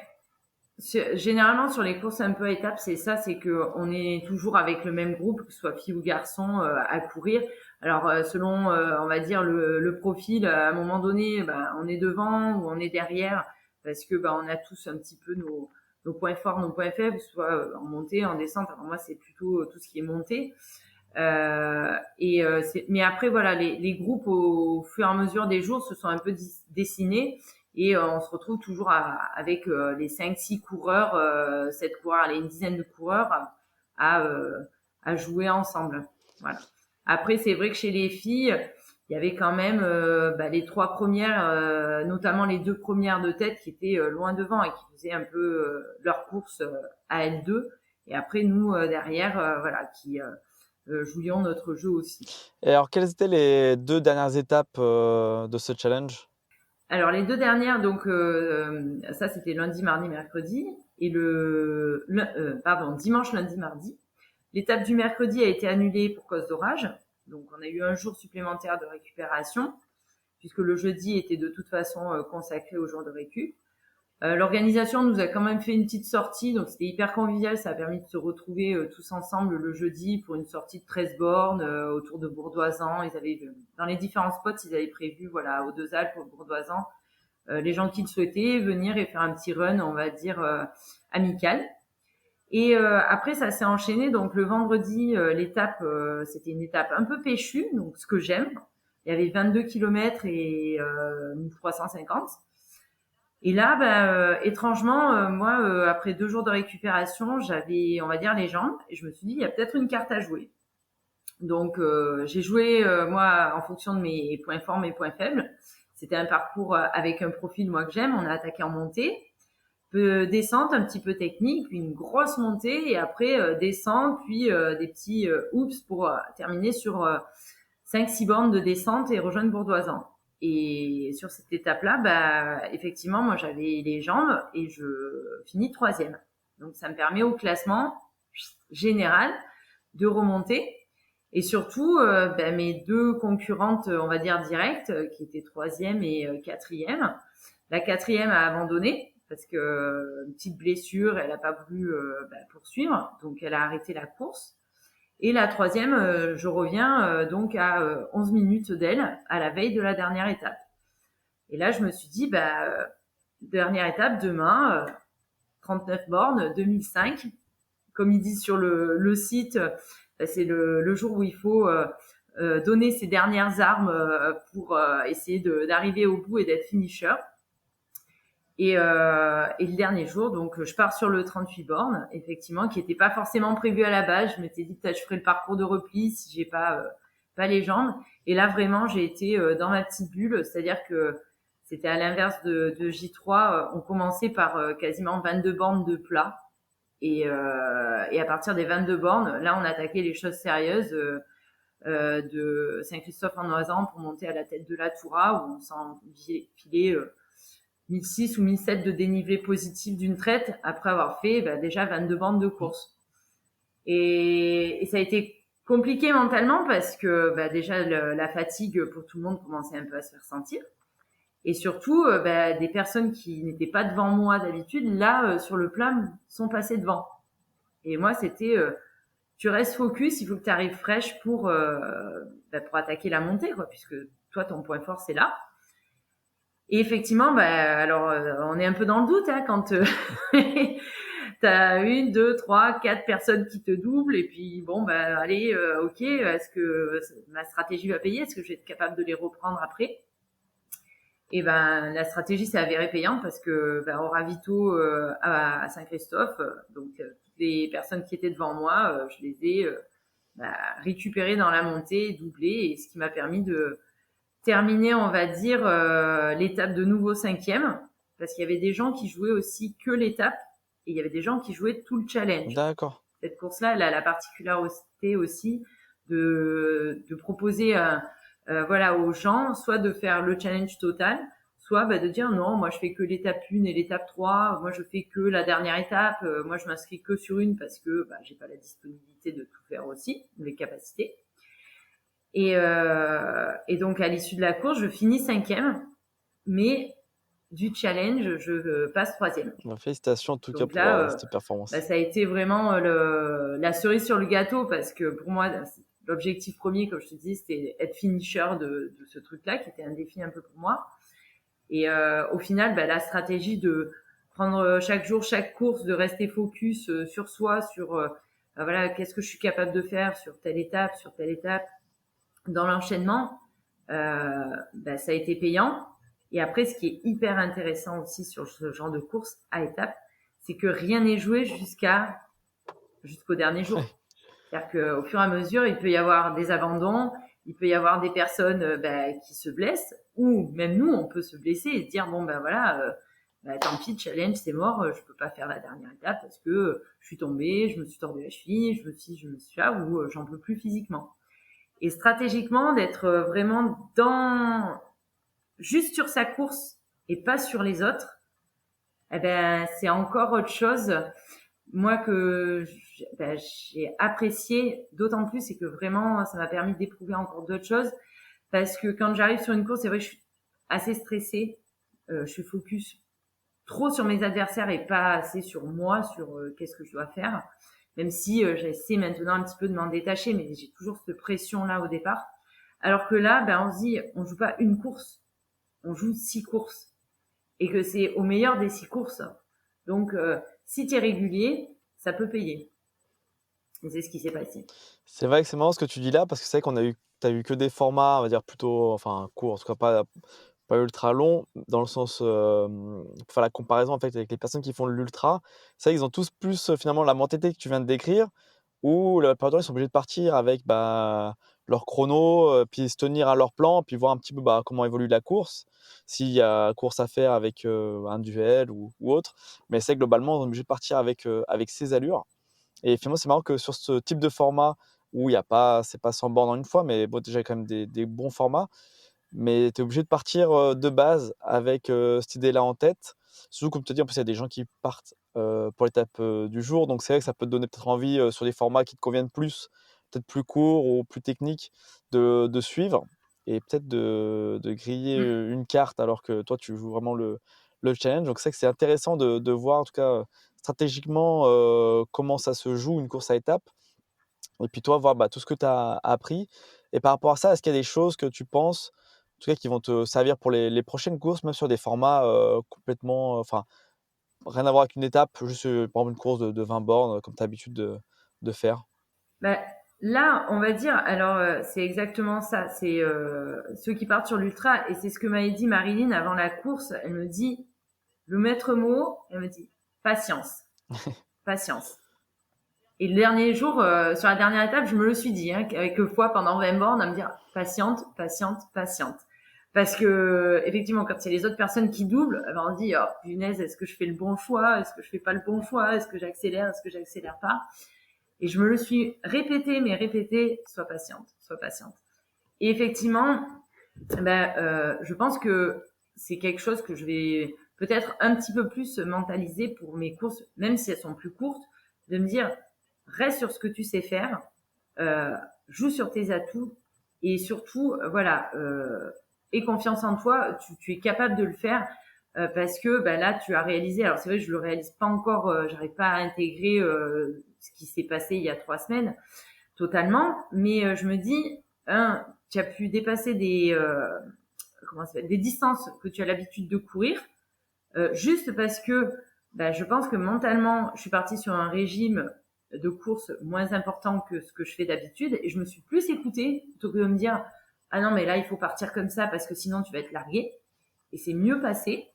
Généralement sur les courses un peu à étapes, c'est ça, c'est que on est toujours avec le même groupe, que ce soit fille ou garçon, à courir. Alors selon, on va dire le profil, à un moment donné, on est devant ou on est derrière, parce que on a tous un petit peu nos points forts, nos points faibles, soit en montée, en descente. Alors moi, c'est plutôt tout ce qui est montée. Mais après voilà, les groupes au fur et à mesure des jours se sont un peu dessinés. Et on se retrouve toujours avec les 5-6 coureurs, 7 coureurs, allez, une dizaine de coureurs à jouer ensemble. Voilà. Après, c'est vrai que chez les filles, il y avait quand même les 3 premières, notamment les 2 premières de tête qui étaient loin devant et qui faisaient un peu leur course à L2. Et après, nous, derrière, qui jouions notre jeu aussi. Et alors, quelles étaient les 2 dernières étapes de ce challenge? Alors les 2 dernières, donc ça c'était lundi, mardi, mercredi, et dimanche, lundi, mardi. L'étape du mercredi a été annulée pour cause d'orage, donc on a eu un jour supplémentaire de récupération, puisque le jeudi était de toute façon consacré au jour de récup. L'organisation nous a quand même fait une petite sortie, donc c'était hyper convivial, ça a permis de se retrouver tous ensemble le jeudi pour une sortie de 13 bornes autour de Bourdoisan. Ils avaient dans les différents spots, ils avaient prévu aux Deux Alpes, au Bourdoisan, les gens qui le souhaitaient venir et faire un petit run, on va dire amical. Et après ça s'est enchaîné, donc le vendredi l'étape c'était une étape un peu péchue, donc ce que j'aime. Il y avait 22 kilomètres et 1350. Et là, étrangement, moi, après 2 jours de récupération, j'avais, on va dire, les jambes. Et je me suis dit, il y a peut-être une carte à jouer. Donc, j'ai joué, moi, en fonction de mes points forts, mes points faibles. C'était un parcours avec un profil, moi, que j'aime. On a attaqué en montée. descente un petit peu technique, puis une grosse montée et après descente, puis des petits oups pour terminer sur 5-6 bornes de descente et rejoindre Bourdoisan. Et sur cette étape-là, bah, effectivement, moi j'avais les jambes et je finis troisième. Donc ça me permet au classement général de remonter. Et surtout, bah, mes deux concurrentes, on va dire directes, qui étaient troisième et quatrième. La quatrième a abandonné parce que une petite blessure, elle n'a pas voulu bah, poursuivre, donc elle a arrêté la course. Et la troisième, je reviens donc à 11 minutes d'elle, à la veille de la dernière étape. Et là, je me suis dit, bah, dernière étape, demain, 39 bornes, 2005. Comme ils disent sur le site, c'est le jour où il faut donner ses dernières armes pour essayer d'arriver au bout et d'être finisher. Et le dernier jour, donc je pars sur le 38 bornes, effectivement, qui n'était pas forcément prévu à la base. Je m'étais dit peut-être je ferai le parcours de repli si j'ai pas les jambes. Et là vraiment, j'ai été dans ma petite bulle, c'est-à-dire que c'était à l'inverse de J3. On commençait par quasiment 22 bornes de plat. Et à partir des 22 bornes, là, on attaquait les choses sérieuses de Saint-Christophe-en-Oisans pour monter à la tête de la Toura, où on s'enfilait 1006 ou 1007 de dénivelé positif d'une traite après avoir fait bah, déjà 22 bornes de course. Et ça a été compliqué mentalement parce que bah, déjà la fatigue pour tout le monde commençait un peu à se faire sentir. Et surtout, bah, des personnes qui n'étaient pas devant moi d'habitude, là, sur le plat, sont passées devant. Et moi, c'était, tu restes focus, il faut que tu arrives fraîche pour attaquer la montée, quoi, puisque toi, ton point fort, c'est là. Et effectivement, bah, alors, on est un peu dans le doute hein, quand t'as 1, 2, 3, 4 personnes qui te doublent, et puis bon, bah, allez, ok, est-ce que ma stratégie va payer? Est-ce que je vais être capable de les reprendre après? Et ben la stratégie s'est avérée payante parce que ben, au ravito à Saint-Christophe, donc toutes les personnes qui étaient devant moi, je les ai récupérées dans la montée, doublées, et ce qui m'a permis de terminer, on va dire, l'étape de nouveau cinquième, parce qu'il y avait des gens qui jouaient aussi que l'étape, et il y avait des gens qui jouaient tout le challenge. D'accord. Cette course-là, elle a la particularité aussi de proposer voilà, aux gens, soit de faire le challenge total, soit bah, de dire non, moi je fais que l'étape 1 et l'étape 3, moi je fais que la dernière étape, moi je m'inscris que sur une parce que bah, j'ai pas la disponibilité de tout faire aussi, les capacités. Et donc à l'issue de la course, je finis cinquième, mais du challenge, je passe troisième. Félicitations en tout cas Donc pour là, cette performance. bah, ça a été vraiment la cerise sur le gâteau parce que pour moi, l'objectif premier, comme je te dis, c'était être finisher de ce truc-là, qui était un défi un peu pour moi. Et au final, bah, la stratégie de prendre chaque jour, chaque course, de rester focus sur soi, sur bah, voilà, qu'est-ce que je suis capable de faire sur telle étape, dans l'enchaînement, bah, ça a été payant. Et après, ce qui est hyper intéressant aussi sur ce genre de course à étapes, c'est que rien n'est joué jusqu'au dernier jour. C'est-à-dire qu'au fur et à mesure, il peut y avoir des abandons, il peut y avoir des personnes qui se blessent, ou même nous, on peut se blesser et se dire bon ben voilà, tant pis, challenge, c'est mort, je peux pas faire la dernière étape parce que je suis tombée, je me suis tordu la cheville, je me suis là, ou j'en peux plus physiquement. Et stratégiquement, d'être vraiment juste sur sa course et pas sur les autres, eh ben c'est encore autre chose. Moi que j'ai apprécié d'autant plus, c'est que vraiment ça m'a permis d'éprouver encore d'autres choses, parce que quand j'arrive sur une course, c'est vrai que je suis assez stressée, je suis focus trop sur mes adversaires et pas assez sur moi, sur qu'est-ce que je dois faire, même si j'essaie maintenant un petit peu de m'en détacher, mais j'ai toujours cette pression là au départ, alors que là on se dit on joue pas une course, on joue 6 courses, et que c'est au meilleur des 6 courses. Donc, si tu es régulier, ça peut payer. Et c'est ce qui s'est passé. C'est vrai que c'est marrant ce que tu dis là, parce que c'est vrai tu as eu que des formats, on va dire plutôt enfin courts, en tout cas pas ultra longs, dans le sens, pour faire la comparaison en fait avec les personnes qui font de l'ultra. C'est vrai qu'ils ont tous plus, finalement la mentalité que tu viens de décrire, où la plupart du temps ils sont obligés de partir avec, bah, leur chrono, puis se tenir à leur plan, puis voir un petit peu, comment évolue la course, s'il y a course à faire avec, un duel ou autre. Mais c'est globalement, on est obligé de partir avec ses allures et finalement, c'est marrant que sur ce type de format où il y a pas c'est pas 100 bornes en une fois, mais bon, déjà, il y a quand même des bons formats. Mais tu es obligé de partir, de base avec, cette idée-là en tête. Surtout comme tu dis, en plus, il y a des gens qui partent, pour l'étape, du jour. Donc c'est vrai que ça peut te donner peut-être envie, sur des formats qui te conviennent plus, peut-être plus courts ou plus techniques, de suivre et peut-être de griller, Mmh. une carte alors que toi, tu joues vraiment le challenge. Donc c'est vrai que c'est intéressant de voir en tout cas, stratégiquement, comment ça se joue une course à étapes. Et puis toi, voir, tout ce que tu as appris et par rapport à ça, est-ce qu'il y a des choses que tu penses, en tout cas qui vont te servir pour les prochaines courses, même sur des formats, complètement, enfin, rien à voir avec une étape, juste, par exemple une course de 20 bornes, comme tu as l'habitude de faire? Bah, là, on va dire, alors c'est exactement ça. C'est ceux qui partent sur l'ultra, et c'est ce que m'avait dit Marilyn avant la course. Elle me dit le maître mot, elle me dit patience, patience. Et le dernier jour, sur la dernière étape, je me le suis dit, hein, quelquefois pendant 20 bornes, à me dire patiente, patiente, patiente. Parce que effectivement, quand c'est les autres personnes qui doublent, ben on se dit oh punaise, est-ce que je fais le bon choix, est-ce que je fais pas le bon choix, est-ce que j'accélère, est-ce que j'accélère pas. Et je me le suis répété, mais répété, sois patiente, sois patiente. Et effectivement, je pense que c'est quelque chose que je vais peut-être un petit peu plus mentaliser pour mes courses, même si elles sont plus courtes, de me dire reste sur ce que tu sais faire, euh, joue sur tes atouts et surtout, voilà, aie confiance en toi, tu es capable de le faire parce que là, tu as réalisé. Alors c'est vrai, je le réalise pas encore, j'arrive pas à intégrer ce qui s'est passé il y a 3 semaines totalement, mais je me dis, tu as pu dépasser des distances que tu as l'habitude de courir, juste parce que je pense que mentalement, je suis partie sur un régime de course moins important que ce que je fais d'habitude et je me suis plus écoutée plutôt que de me dire ah non mais là il faut partir comme ça parce que sinon tu vas être largué, et c'est mieux passé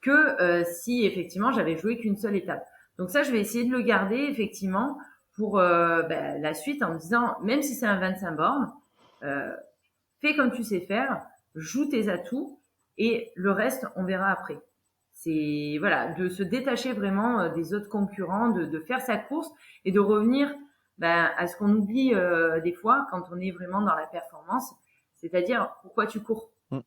que si effectivement j'avais joué qu'une seule étape. Donc ça, je vais essayer de le garder effectivement pour la suite en me disant, même si c'est un 25 bornes, euh, fais comme tu sais faire, joue tes atouts et le reste, on verra après. C'est voilà, de se détacher vraiment des autres concurrents, de faire sa course et de revenir à ce qu'on oublie des fois quand on est vraiment dans la performance, c'est-à-dire pourquoi tu cours. Mmh.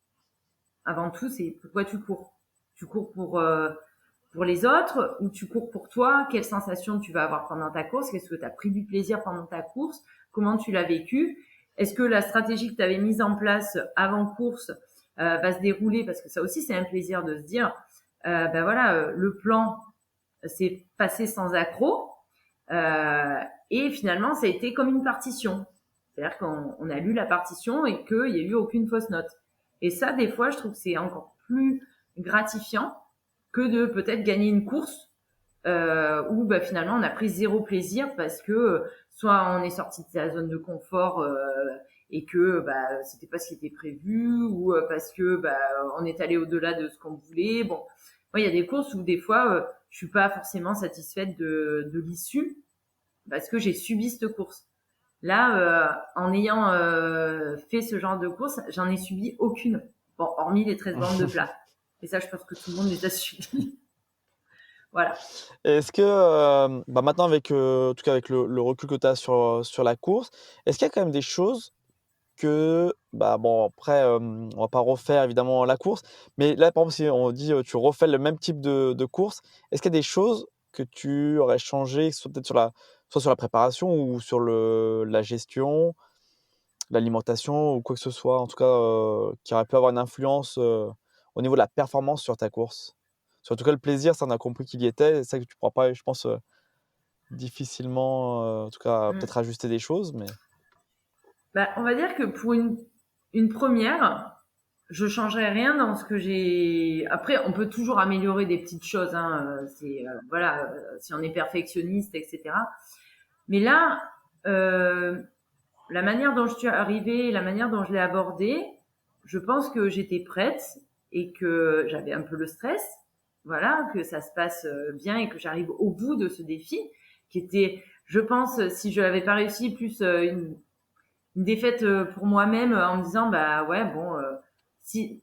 Avant tout, c'est pourquoi tu cours. Tu cours pour les autres ou tu cours pour toi? Quelle sensation tu vas avoir pendant ta course? Qu'est-ce que tu as pris du plaisir pendant ta course? Comment tu l'as vécu? Est-ce que la stratégie que tu avais mise en place avant course va se dérouler? Parce que ça aussi, c'est un plaisir de se dire, le plan s'est passé sans accroc et finalement, ça a été comme une partition. C'est-à-dire qu'on a lu la partition et qu'il n'y a eu aucune fausse note. Et ça, des fois, je trouve que c'est encore plus gratifiant que de peut-être gagner une course où finalement on a pris zéro plaisir parce que soit on est sorti de sa zone de confort et que c'était pas ce qui était prévu, ou parce que on est allé au-delà de ce qu'on voulait. Bon, moi il y a des courses où des fois je suis pas forcément satisfaite de l'issue parce que j'ai subi cette course. Là, en ayant fait ce genre de course, j'en ai subi aucune. Bon, hormis les 13 bandes de plat. Et ça, je pense que tout le monde les a subies. Voilà. Est-ce que, maintenant avec, en tout cas avec le recul que tu as sur la course, est-ce qu'il y a quand même des choses que, bon après, on va pas refaire évidemment la course, mais là par exemple si on dit, tu refais le même type de course, est-ce qu'il y a des choses que tu aurais changé, soit peut-être soit sur la préparation ou sur la gestion, l'alimentation ou quoi que ce soit, en tout cas, qui aurait pu avoir une influence, au niveau de la performance sur ta course? Sur en tout cas le plaisir, ça on a compris qu'il y était, c'est ça que tu pourras pas, je pense, difficilement, en tout cas Mm. peut-être ajuster des choses, mais On va dire que pour une première, je changerais rien dans ce que j'ai. Après, on peut toujours améliorer des petites choses. Hein. Si on est perfectionniste, etc. Mais là, la manière dont je suis arrivée, la manière dont je l'ai abordé, je pense que j'étais prête et que j'avais un peu le stress. Voilà, que ça se passe bien et que j'arrive au bout de ce défi qui était, je pense, si je n'avais pas réussi, plus une défaite pour moi-même en me disant bah ouais bon si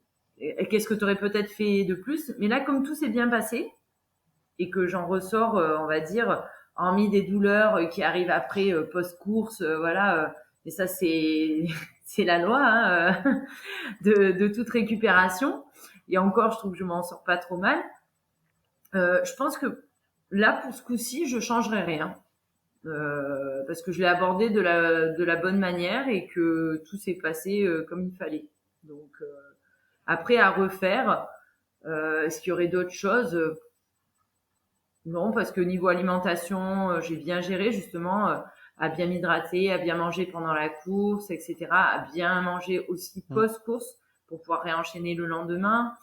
qu'est-ce que tu aurais peut-être fait de plus, mais là comme tout s'est bien passé et que j'en ressors on va dire hormis des douleurs qui arrivent après post-course voilà et ça c'est c'est la loi hein, de toute récupération et encore je trouve que je m'en sors pas trop mal. Je pense que là pour ce coup-ci je changerai rien parce que je l'ai abordé de la bonne manière et que tout s'est passé comme il fallait. Donc après à refaire, est-ce qu'il y aurait d'autres choses non, parce que niveau alimentation, j'ai bien géré justement à bien m'hydrater, à bien manger pendant la course, etc. À bien manger aussi Mmh. post-course pour pouvoir réenchaîner le lendemain.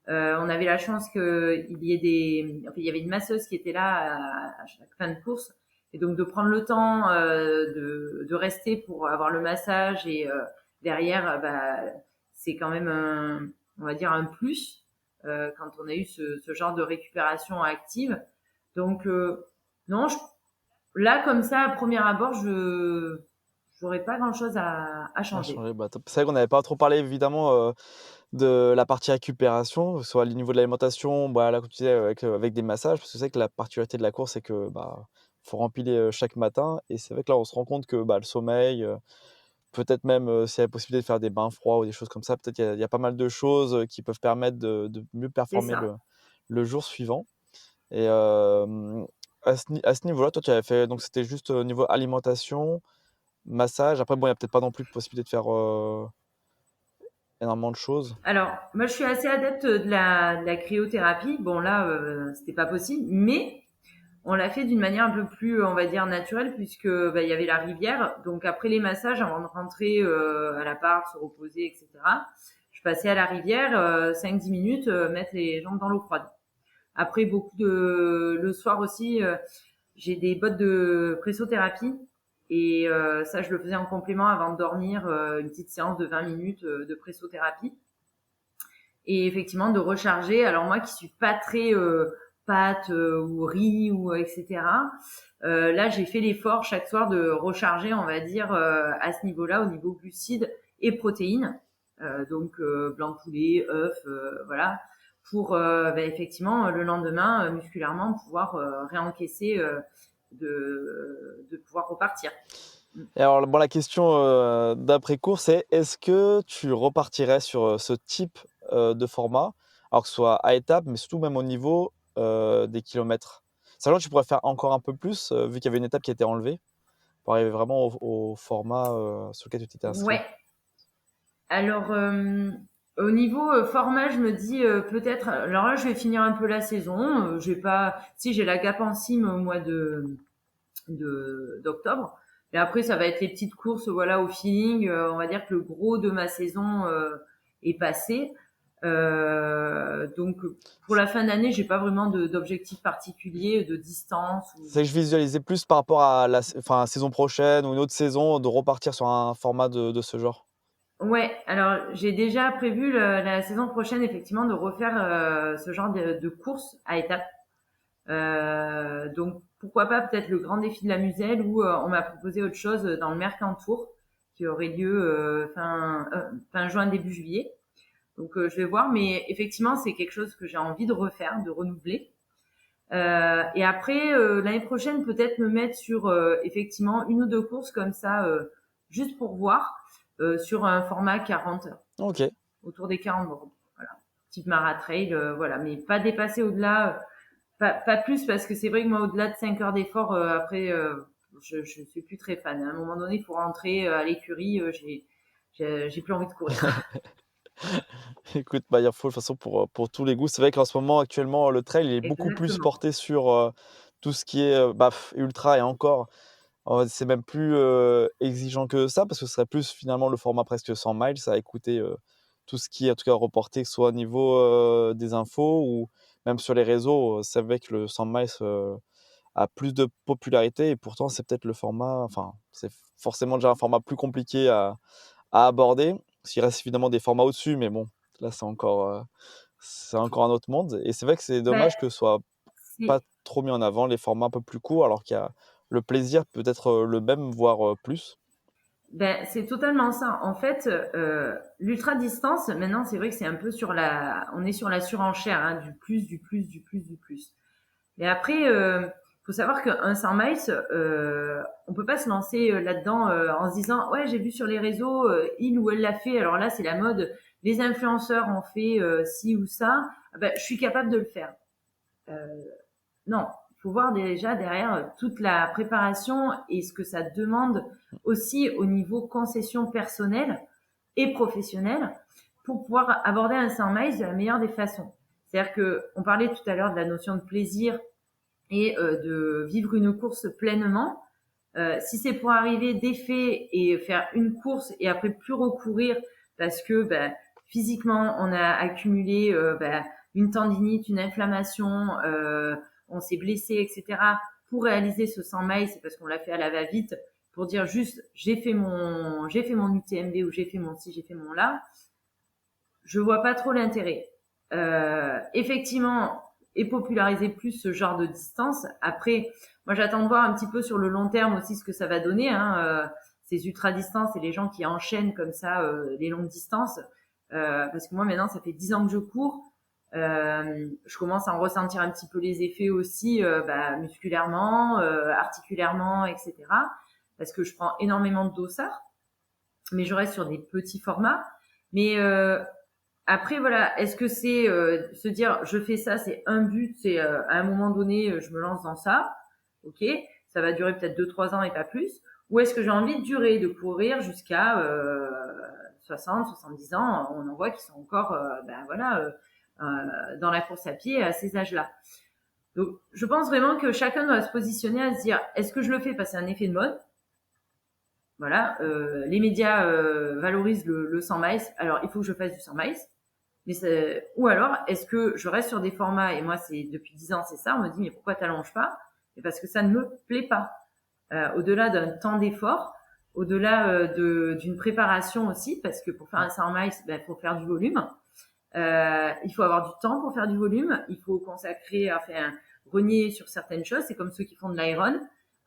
On avait la chance qu'il y ait enfin, il y avait une masseuse qui était là à chaque fin de course, et donc de prendre le temps de rester pour avoir le massage et derrière, bah, c'est quand même on va dire un plus quand on a eu ce genre de récupération active. Donc non, là comme ça à premier abord, je j'aurais pas grand-chose à À changer. changer, bah, top. C'est vrai qu'on n'avait pas trop parlé évidemment, de la partie récupération, que ce soit au niveau de l'alimentation, bah, là, comme tu disais, avec des massages, parce que c'est vrai que la particularité de la course, c'est que, bah, faut rempiler, chaque matin et c'est vrai que là, on se rend compte que, bah, le sommeil, peut-être même, s'il y a la possibilité de faire des bains froids ou des choses comme ça, peut-être il y a pas mal de choses, qui peuvent permettre de mieux C'est performer ça. le jour suivant et à ce niveau-là, toi, tu avais fait donc c'était juste au niveau alimentation, massage, après bon, il y a peut-être pas non plus possibilité de faire, énormément de choses? Alors, moi, je suis assez adepte de la cryothérapie. Bon, là, c'était pas possible, mais on l'a fait d'une manière un peu plus, on va dire, naturelle, puisque bah, il y avait la rivière. Donc, après les massages, avant de rentrer à l'appart, se reposer, etc., je passais à la rivière 5-10 minutes, mettre les jambes dans l'eau froide. Après, le soir aussi, j'ai des bottes de pressothérapie. Et ça, je le faisais en complément avant de dormir, une petite séance de 20 minutes de pressothérapie et effectivement de recharger. Alors moi qui suis pas très pâtes ou riz ou etc. Là j'ai fait l'effort chaque soir de recharger, on va dire à ce niveau-là, au niveau glucides et protéines. Donc blanc de poulet, œufs, voilà, pour bah, effectivement le lendemain musculairement pouvoir réencaisser, de pouvoir repartir. Et alors, bon, la question, d'après-course, c'est est-ce que tu repartirais sur, ce type, de format? Alors que ce soit à étapes, mais surtout même au niveau, des kilomètres? Sachant que tu pourrais faire encore un peu plus, vu qu'il y avait une étape qui a été enlevée, pour arriver vraiment au format, sur lequel tu t'étais inscrit. Ouais, alors, au niveau format, je me dis peut-être. Alors là, je vais finir un peu la saison. J'ai pas. Si j'ai la Gap en cime au mois de d'octobre. Et après, ça va être les petites courses, voilà, au feeling. On va dire que le gros de ma saison est passé. Donc, pour la fin d'année, j'ai pas vraiment d'objectif particulier, de distance. C'est que je visualisais plus par rapport à la saison prochaine ou une autre saison, de repartir sur un format de ce genre. Ouais, alors j'ai déjà prévu la saison prochaine effectivement de refaire ce genre de course à étapes. Donc pourquoi pas peut-être le grand défi de la Muselle où on m'a proposé autre chose dans le Mercantour qui aurait lieu fin juin début juillet. Donc je vais voir, mais effectivement c'est quelque chose que j'ai envie de refaire, de renouveler. Et après l'année prochaine peut-être me mettre sur effectivement une ou deux courses comme ça juste pour voir sur un format 40 heures, OK. autour des 40 bornes. Voilà. Type maratrail, voilà, mais pas dépasser au-delà, pas plus parce que c'est vrai que moi au-delà de 5 heures d'effort, après je suis plus très fan. À un moment donné, il faut rentrer à l'écurie, j'ai plus envie de courir. Écoute, bah, il en faut de toute façon pour tous les goûts. C'est vrai qu'en ce moment, actuellement, le trail, il est beaucoup plus Exactement. porté sur, tout ce qui est, ultra et encore, c'est même plus, exigeant que ça parce que ce serait plus finalement le format presque 100 miles à écouter, tout ce qui est en tout cas reporté, que ce soit au niveau, des infos ou même sur les réseaux. C'est vrai que le 100 miles, a plus de popularité et pourtant c'est peut-être le format enfin, c'est forcément déjà un format plus compliqué à aborder. S'il reste évidemment des formats au-dessus, mais bon, là c'est encore un autre monde et c'est vrai que c'est Ben, dommage que ce soit pas c'est trop mis en avant les formats un peu plus courts alors qu'il y a le plaisir peut être, le même, voire, plus. C'est totalement ça. En fait, l'ultra distance, maintenant, c'est vrai que c'est un peu on est sur la surenchère, hein, du plus, du plus, du plus, du plus. Mais après, faut savoir qu'un 100 miles, on peut pas se lancer là-dedans en se disant ouais, j'ai vu sur les réseaux, il ou elle l'a fait. Alors là, c'est la mode. Les influenceurs ont fait ci ou ça. Ah ben, je suis capable de le faire. Euh, non, il faut voir déjà derrière toute la préparation et ce que ça demande aussi au niveau concession personnelle et professionnelle pour pouvoir aborder un 100 miles de la meilleure des façons. C'est-à-dire que on parlait tout à l'heure de la notion de plaisir et de vivre une course pleinement. Si c'est pour arriver défait et faire une course et après plus recourir parce que physiquement on a accumulé une tendinite, une inflammation, on s'est blessé, etc. Pour réaliser ce 100 miles, c'est parce qu'on l'a fait à la va-vite pour dire juste j'ai fait mon UTMB ou j'ai fait mon ci, j'ai fait mon là. Je vois pas trop l'intérêt. Effectivement, et populariser plus ce genre de distance. Après, moi, j'attends de voir un petit peu sur le long terme aussi ce que ça va donner. Ces ultra distances et les gens qui enchaînent comme ça les longues distances. Parce que moi, maintenant, ça fait 10 ans que je cours. Je commence à en ressentir un petit peu les effets aussi musculairement, articulairement, etc. Parce que je prends énormément de dossard, mais je reste sur des petits formats. Mais après, voilà, est-ce que c'est se dire je fais ça, c'est un but, c'est à un moment donné, je me lance dans ça, ok, ça va durer peut-être 2-3 ans et pas plus, ou est-ce que j'ai envie de durer, de courir jusqu'à 60, 70 ans, on en voit qui sont encore dans la course à pied à ces âges-là. Donc, je pense vraiment que chacun doit se positionner à se dire est-ce que je le fais parce que c'est un effet de mode. Voilà, les médias valorisent le 100 miles, alors il faut que je fasse du 100 miles. Ou alors, est-ce que je reste sur des formats, et moi, c'est depuis 10 ans, c'est ça, on me dit, mais pourquoi t'allonges pas? Et parce que ça ne me plaît pas. Au-delà d'un temps d'effort, au-delà d'une préparation aussi, parce que pour faire un 100 miles, il faut faire du volume. Il faut avoir du temps pour faire du volume. Il faut consacrer, enfin, renier sur certaines choses. C'est comme ceux qui font de l'iron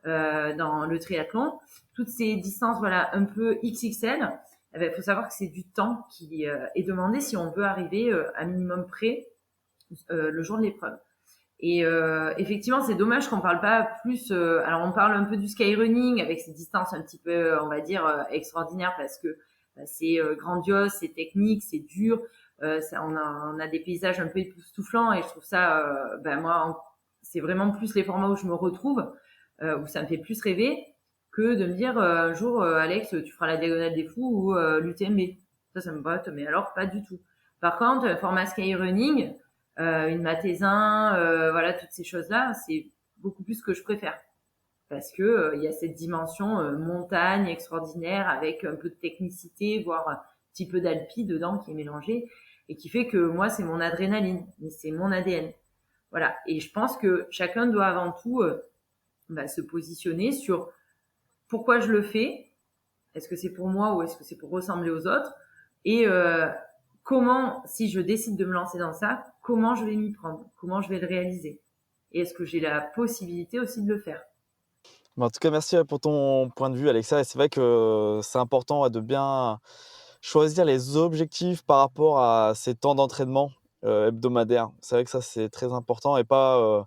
dans le triathlon. Toutes ces distances, voilà, un peu XXL. Il faut savoir que c'est du temps qui est demandé si on veut arriver à minimum près le jour de l'épreuve. Et effectivement, c'est dommage qu'on parle pas plus. Alors, on parle un peu du skyrunning avec ces distances un petit peu, on va dire, extraordinaires parce que c'est grandiose, c'est technique, c'est dur. On a des paysages un peu époustouflants et je trouve ça, moi, c'est vraiment plus les formats où je me retrouve, où ça me fait plus rêver que de me dire un jour, Alex, tu feras la diagonale des fous ou l'UTMB. Ça me botte, mais alors pas du tout. Par contre, format skyrunning, une Matézin, voilà, toutes ces choses-là, c'est beaucoup plus ce que je préfère. Parce que il y a cette dimension montagne extraordinaire avec un peu de technicité, voire un petit peu d'alpi dedans qui est mélangé et qui fait que moi c'est mon adrénaline, mais c'est mon ADN. Voilà. Et je pense que chacun doit avant tout se positionner sur pourquoi je le fais. Est-ce que c'est pour moi ou est-ce que c'est pour ressembler aux autres? Et comment, si je décide de me lancer dans ça, comment je vais m'y prendre? Comment je vais le réaliser? Et est-ce que j'ai la possibilité aussi de le faire? En tout cas, merci pour ton point de vue, Alexa. Et c'est vrai que c'est important de bien choisir les objectifs par rapport à ces temps d'entraînement hebdomadaires. C'est vrai que ça, c'est très important et pas,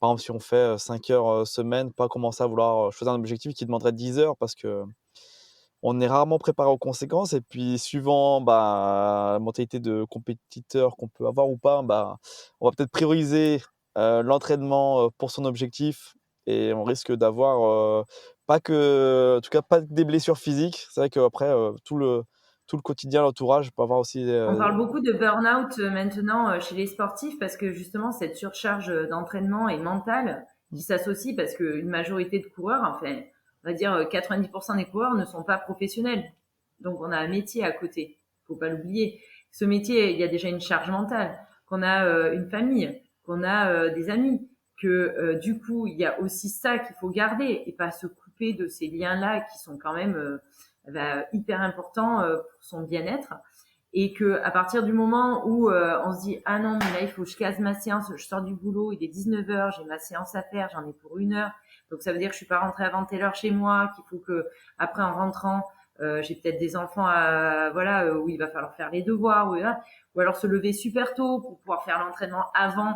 par exemple, si on fait 5 heures semaine, pas commencer à vouloir choisir un objectif qui demanderait 10 heures parce que on est rarement préparé aux conséquences. Et puis, suivant la mentalité de compétiteur qu'on peut avoir ou pas, on va peut-être prioriser l'entraînement pour son objectif et on risque d'avoir pas que, en tout cas, pas que des blessures physiques. C'est vrai qu'après, tout le quotidien, l'entourage peut avoir aussi. On parle beaucoup de burn-out maintenant chez les sportifs parce que justement cette surcharge d'entraînement est mentale qui s'associe parce qu'une majorité de coureurs, enfin, on va dire 90% des coureurs ne sont pas professionnels. Donc on a un métier à côté, faut pas l'oublier. Ce métier, il y a déjà une charge mentale, qu'on a une famille, qu'on a des amis, que du coup il y a aussi ça qu'il faut garder et pas se couper de ces liens-là qui sont quand même hyper importants pour son bien-être. Et que à partir du moment où on se dit ah non mais là il faut que je case ma séance, je sors du boulot, il est 19h, j'ai ma séance à faire, j'en ai pour 1 heure, donc ça veut dire que je suis pas rentrée avant telle heure chez moi, qu'il faut que après en rentrant j'ai peut-être des enfants où il va falloir faire les devoirs, ou alors se lever super tôt pour pouvoir faire l'entraînement avant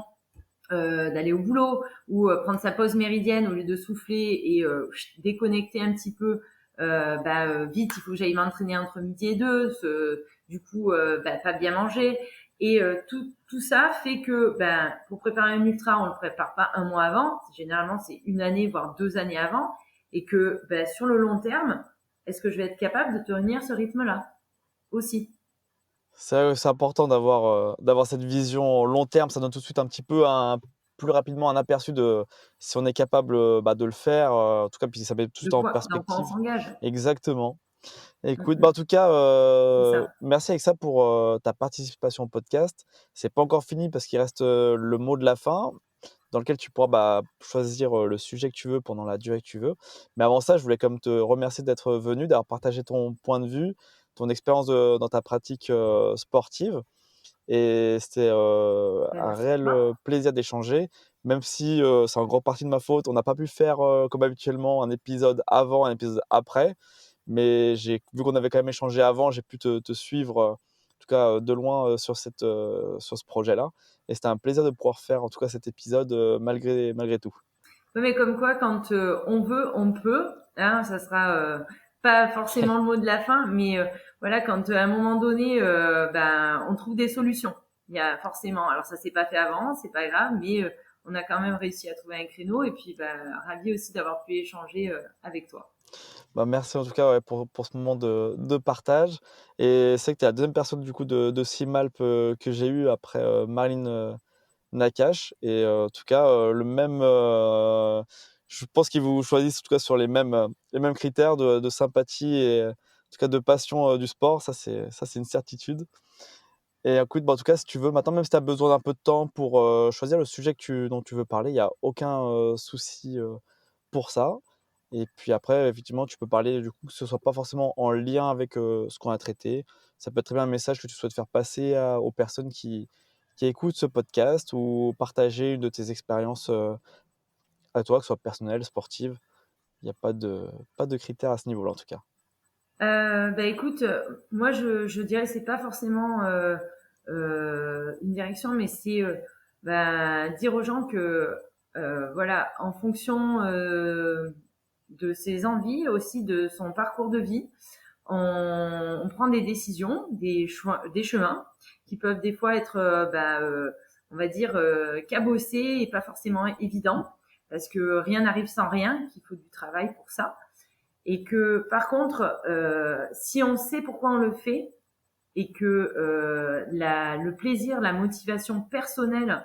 d'aller au boulot, ou prendre sa pause méridienne au lieu de souffler et déconnecter un petit peu. Vite, il faut que j'aille m'entraîner entre midi et deux. Du coup, pas bien manger. Et tout ça fait que pour préparer un ultra, on le prépare pas un mois avant. Généralement, c'est une année, voire 2 années avant. Et que sur le long terme, est-ce que je vais être capable de tenir ce rythme-là aussi? C'est important d'avoir cette vision long terme. Ça donne tout de suite un petit peu plus rapidement un aperçu de si on est capable, de le faire, en tout cas, puis ça met tout en Dans quoi on perspective. s'engage? Exactement. Mm, Écoute, mm. en tout cas, C'est ça. merci avec ça pour, ta participation au podcast. C'est pas encore fini parce qu'il reste, le mot de la fin dans lequel tu pourras, choisir, le sujet que tu veux pendant la durée que tu veux. Mais avant ça, je voulais quand même te remercier d'être venu, d'avoir partagé ton point de vue, ton expérience dans ta pratique, sportive et c'était, un Merci à réel, toi. plaisir d'échanger, même si, c'est en grande partie de ma faute. On n'a pas pu faire, comme habituellement, un épisode avant, un épisode après, mais j'ai vu qu'on avait quand même échangé avant, j'ai pu te suivre, en tout cas, de loin, sur ce projet-là et c'était un plaisir de pouvoir faire, en tout cas, cet épisode, malgré tout. Oui, mais comme quoi, quand on veut, on peut. Hein, ça sera pas forcément le mot de la fin, mais voilà, quand à un moment donné, on trouve des solutions. Il y a forcément. Alors ça s'est pas fait avant, c'est pas grave, mais on a quand même réussi à trouver un créneau. Et puis, ravi aussi d'avoir pu échanger avec toi. Merci en tout cas, ouais, pour ce moment de partage et c'est que tu es la 2e personne du coup de Simalp, que j'ai eu après, Marlene, Nakache et en tout cas, je pense qu'ils vous choisissent en tout cas sur les mêmes critères de sympathie et en tout cas de passion, du sport. Ça c'est une certitude et écoute, en tout cas, si tu veux maintenant, même si tu as besoin d'un peu de temps pour, choisir le sujet dont tu veux parler, il y a aucun, souci, pour ça et puis après, effectivement, tu peux parler du coup que ce soit pas forcément en lien avec, ce qu'on a traité. Ça peut être très bien un message que tu souhaites faire passer aux personnes qui écoutent ce podcast ou partager une de tes expériences, à toi, que ce soit personnelle, sportive. Il y a pas de critères à ce niveau-là, en tout cas. Écoute, moi je dirais c'est pas forcément une direction, mais c'est dire aux gens que voilà, en fonction de ses envies, aussi de son parcours de vie, on prend des décisions, des chemins qui peuvent des fois être, on va dire, cabossés et pas forcément évidents, parce que rien n'arrive sans rien, qu'il faut du travail pour ça. Et que par contre, si on sait pourquoi on le fait et que le plaisir, la motivation personnelle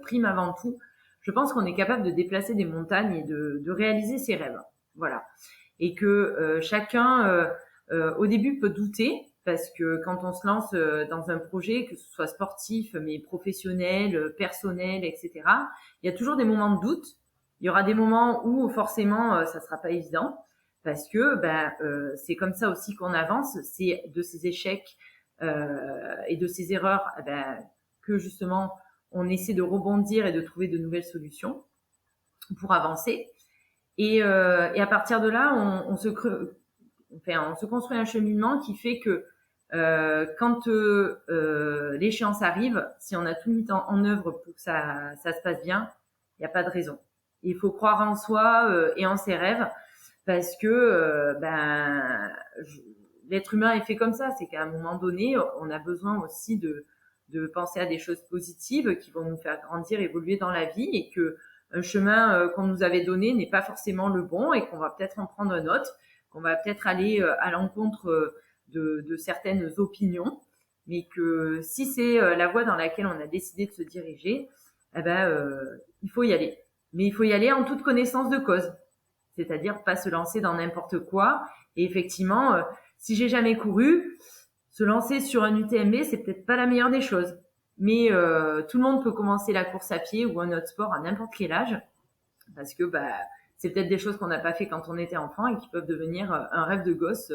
prime avant tout, je pense qu'on est capable de déplacer des montagnes et de réaliser ses rêves. Voilà. Et que chacun, au début, peut douter, parce que quand on se lance dans un projet, que ce soit sportif, mais professionnel, personnel, etc., il y a toujours des moments de doute. Il y aura des moments où forcément ça sera pas évident, parce que c'est comme ça aussi qu'on avance. C'est de ces échecs et de ces erreurs que justement on essaie de rebondir et de trouver de nouvelles solutions pour avancer. Et à partir de là, on se construit un cheminement qui fait que quand l'échéance arrive, si on a tout mis en œuvre pour que ça se passe bien, il n'y a pas de raison. Il faut croire en soi et en ses rêves, parce que l'être humain est fait comme ça. C'est qu'à un moment donné, on a besoin aussi de penser à des choses positives qui vont nous faire grandir, évoluer dans la vie, et que un chemin qu'on nous avait donné n'est pas forcément le bon et qu'on va peut-être en prendre un autre, qu'on va peut-être aller à l'encontre de certaines opinions, mais que si c'est la voie dans laquelle on a décidé de se diriger, il faut y aller. Mais il faut y aller en toute connaissance de cause, c'est-à-dire pas se lancer dans n'importe quoi. Et effectivement, si j'ai jamais couru, se lancer sur un UTMB, c'est peut-être pas la meilleure des choses. Mais tout le monde peut commencer la course à pied ou un autre sport à n'importe quel âge, parce que c'est peut-être des choses qu'on n'a pas fait quand on était enfant et qui peuvent devenir un rêve de gosse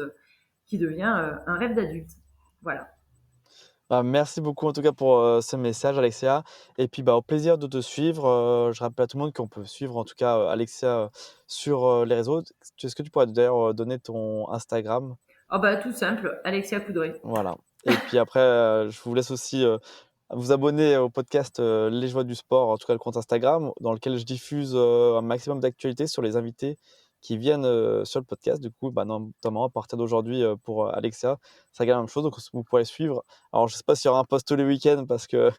qui devient un rêve d'adulte. Voilà. Bah, merci beaucoup en tout cas pour, ce message Alexia et puis, bah, au plaisir de te suivre, je rappelle à tout le monde qu'on peut suivre en tout cas, Alexia, sur, les réseaux. Est-ce que tu pourrais d'ailleurs, donner ton Instagram? Ah bah, tout simple, Alexia Coudray. Voilà et puis après, je vous laisse aussi, vous abonner au podcast, Les Joies du Sport, en tout cas le compte Instagram, dans lequel je diffuse, un maximum d'actualités sur les invités qui viennent, sur le podcast. Du coup, bah, notamment à partir d'aujourd'hui, pour, Alexia, ça la même chose, donc vous pourrez suivre. Alors je sais pas s'il y aura un post tous les week-ends parce qu'elle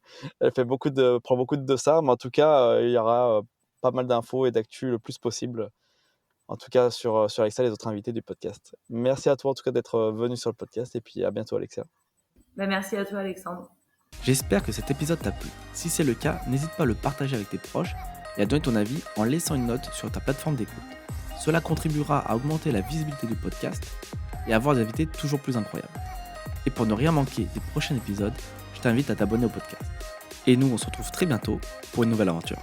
fait beaucoup de prend beaucoup de ça, mais en tout cas, il y aura, pas mal d'infos et d'actu le plus possible, en tout cas sur Alexia et les autres invités du podcast. Merci à toi en tout cas d'être, venu sur le podcast et puis à bientôt Alexia. Bah, merci à toi, Alexandre. J'espère que cet épisode t'a plu. Si c'est le cas, n'hésite pas à le partager avec tes proches et à donner ton avis en laissant une note sur ta plateforme d'écoute. Cela contribuera à augmenter la visibilité du podcast et à avoir des invités toujours plus incroyables. Et pour ne rien manquer des prochains épisodes, je t'invite à t'abonner au podcast. Et nous, on se retrouve très bientôt pour une nouvelle aventure.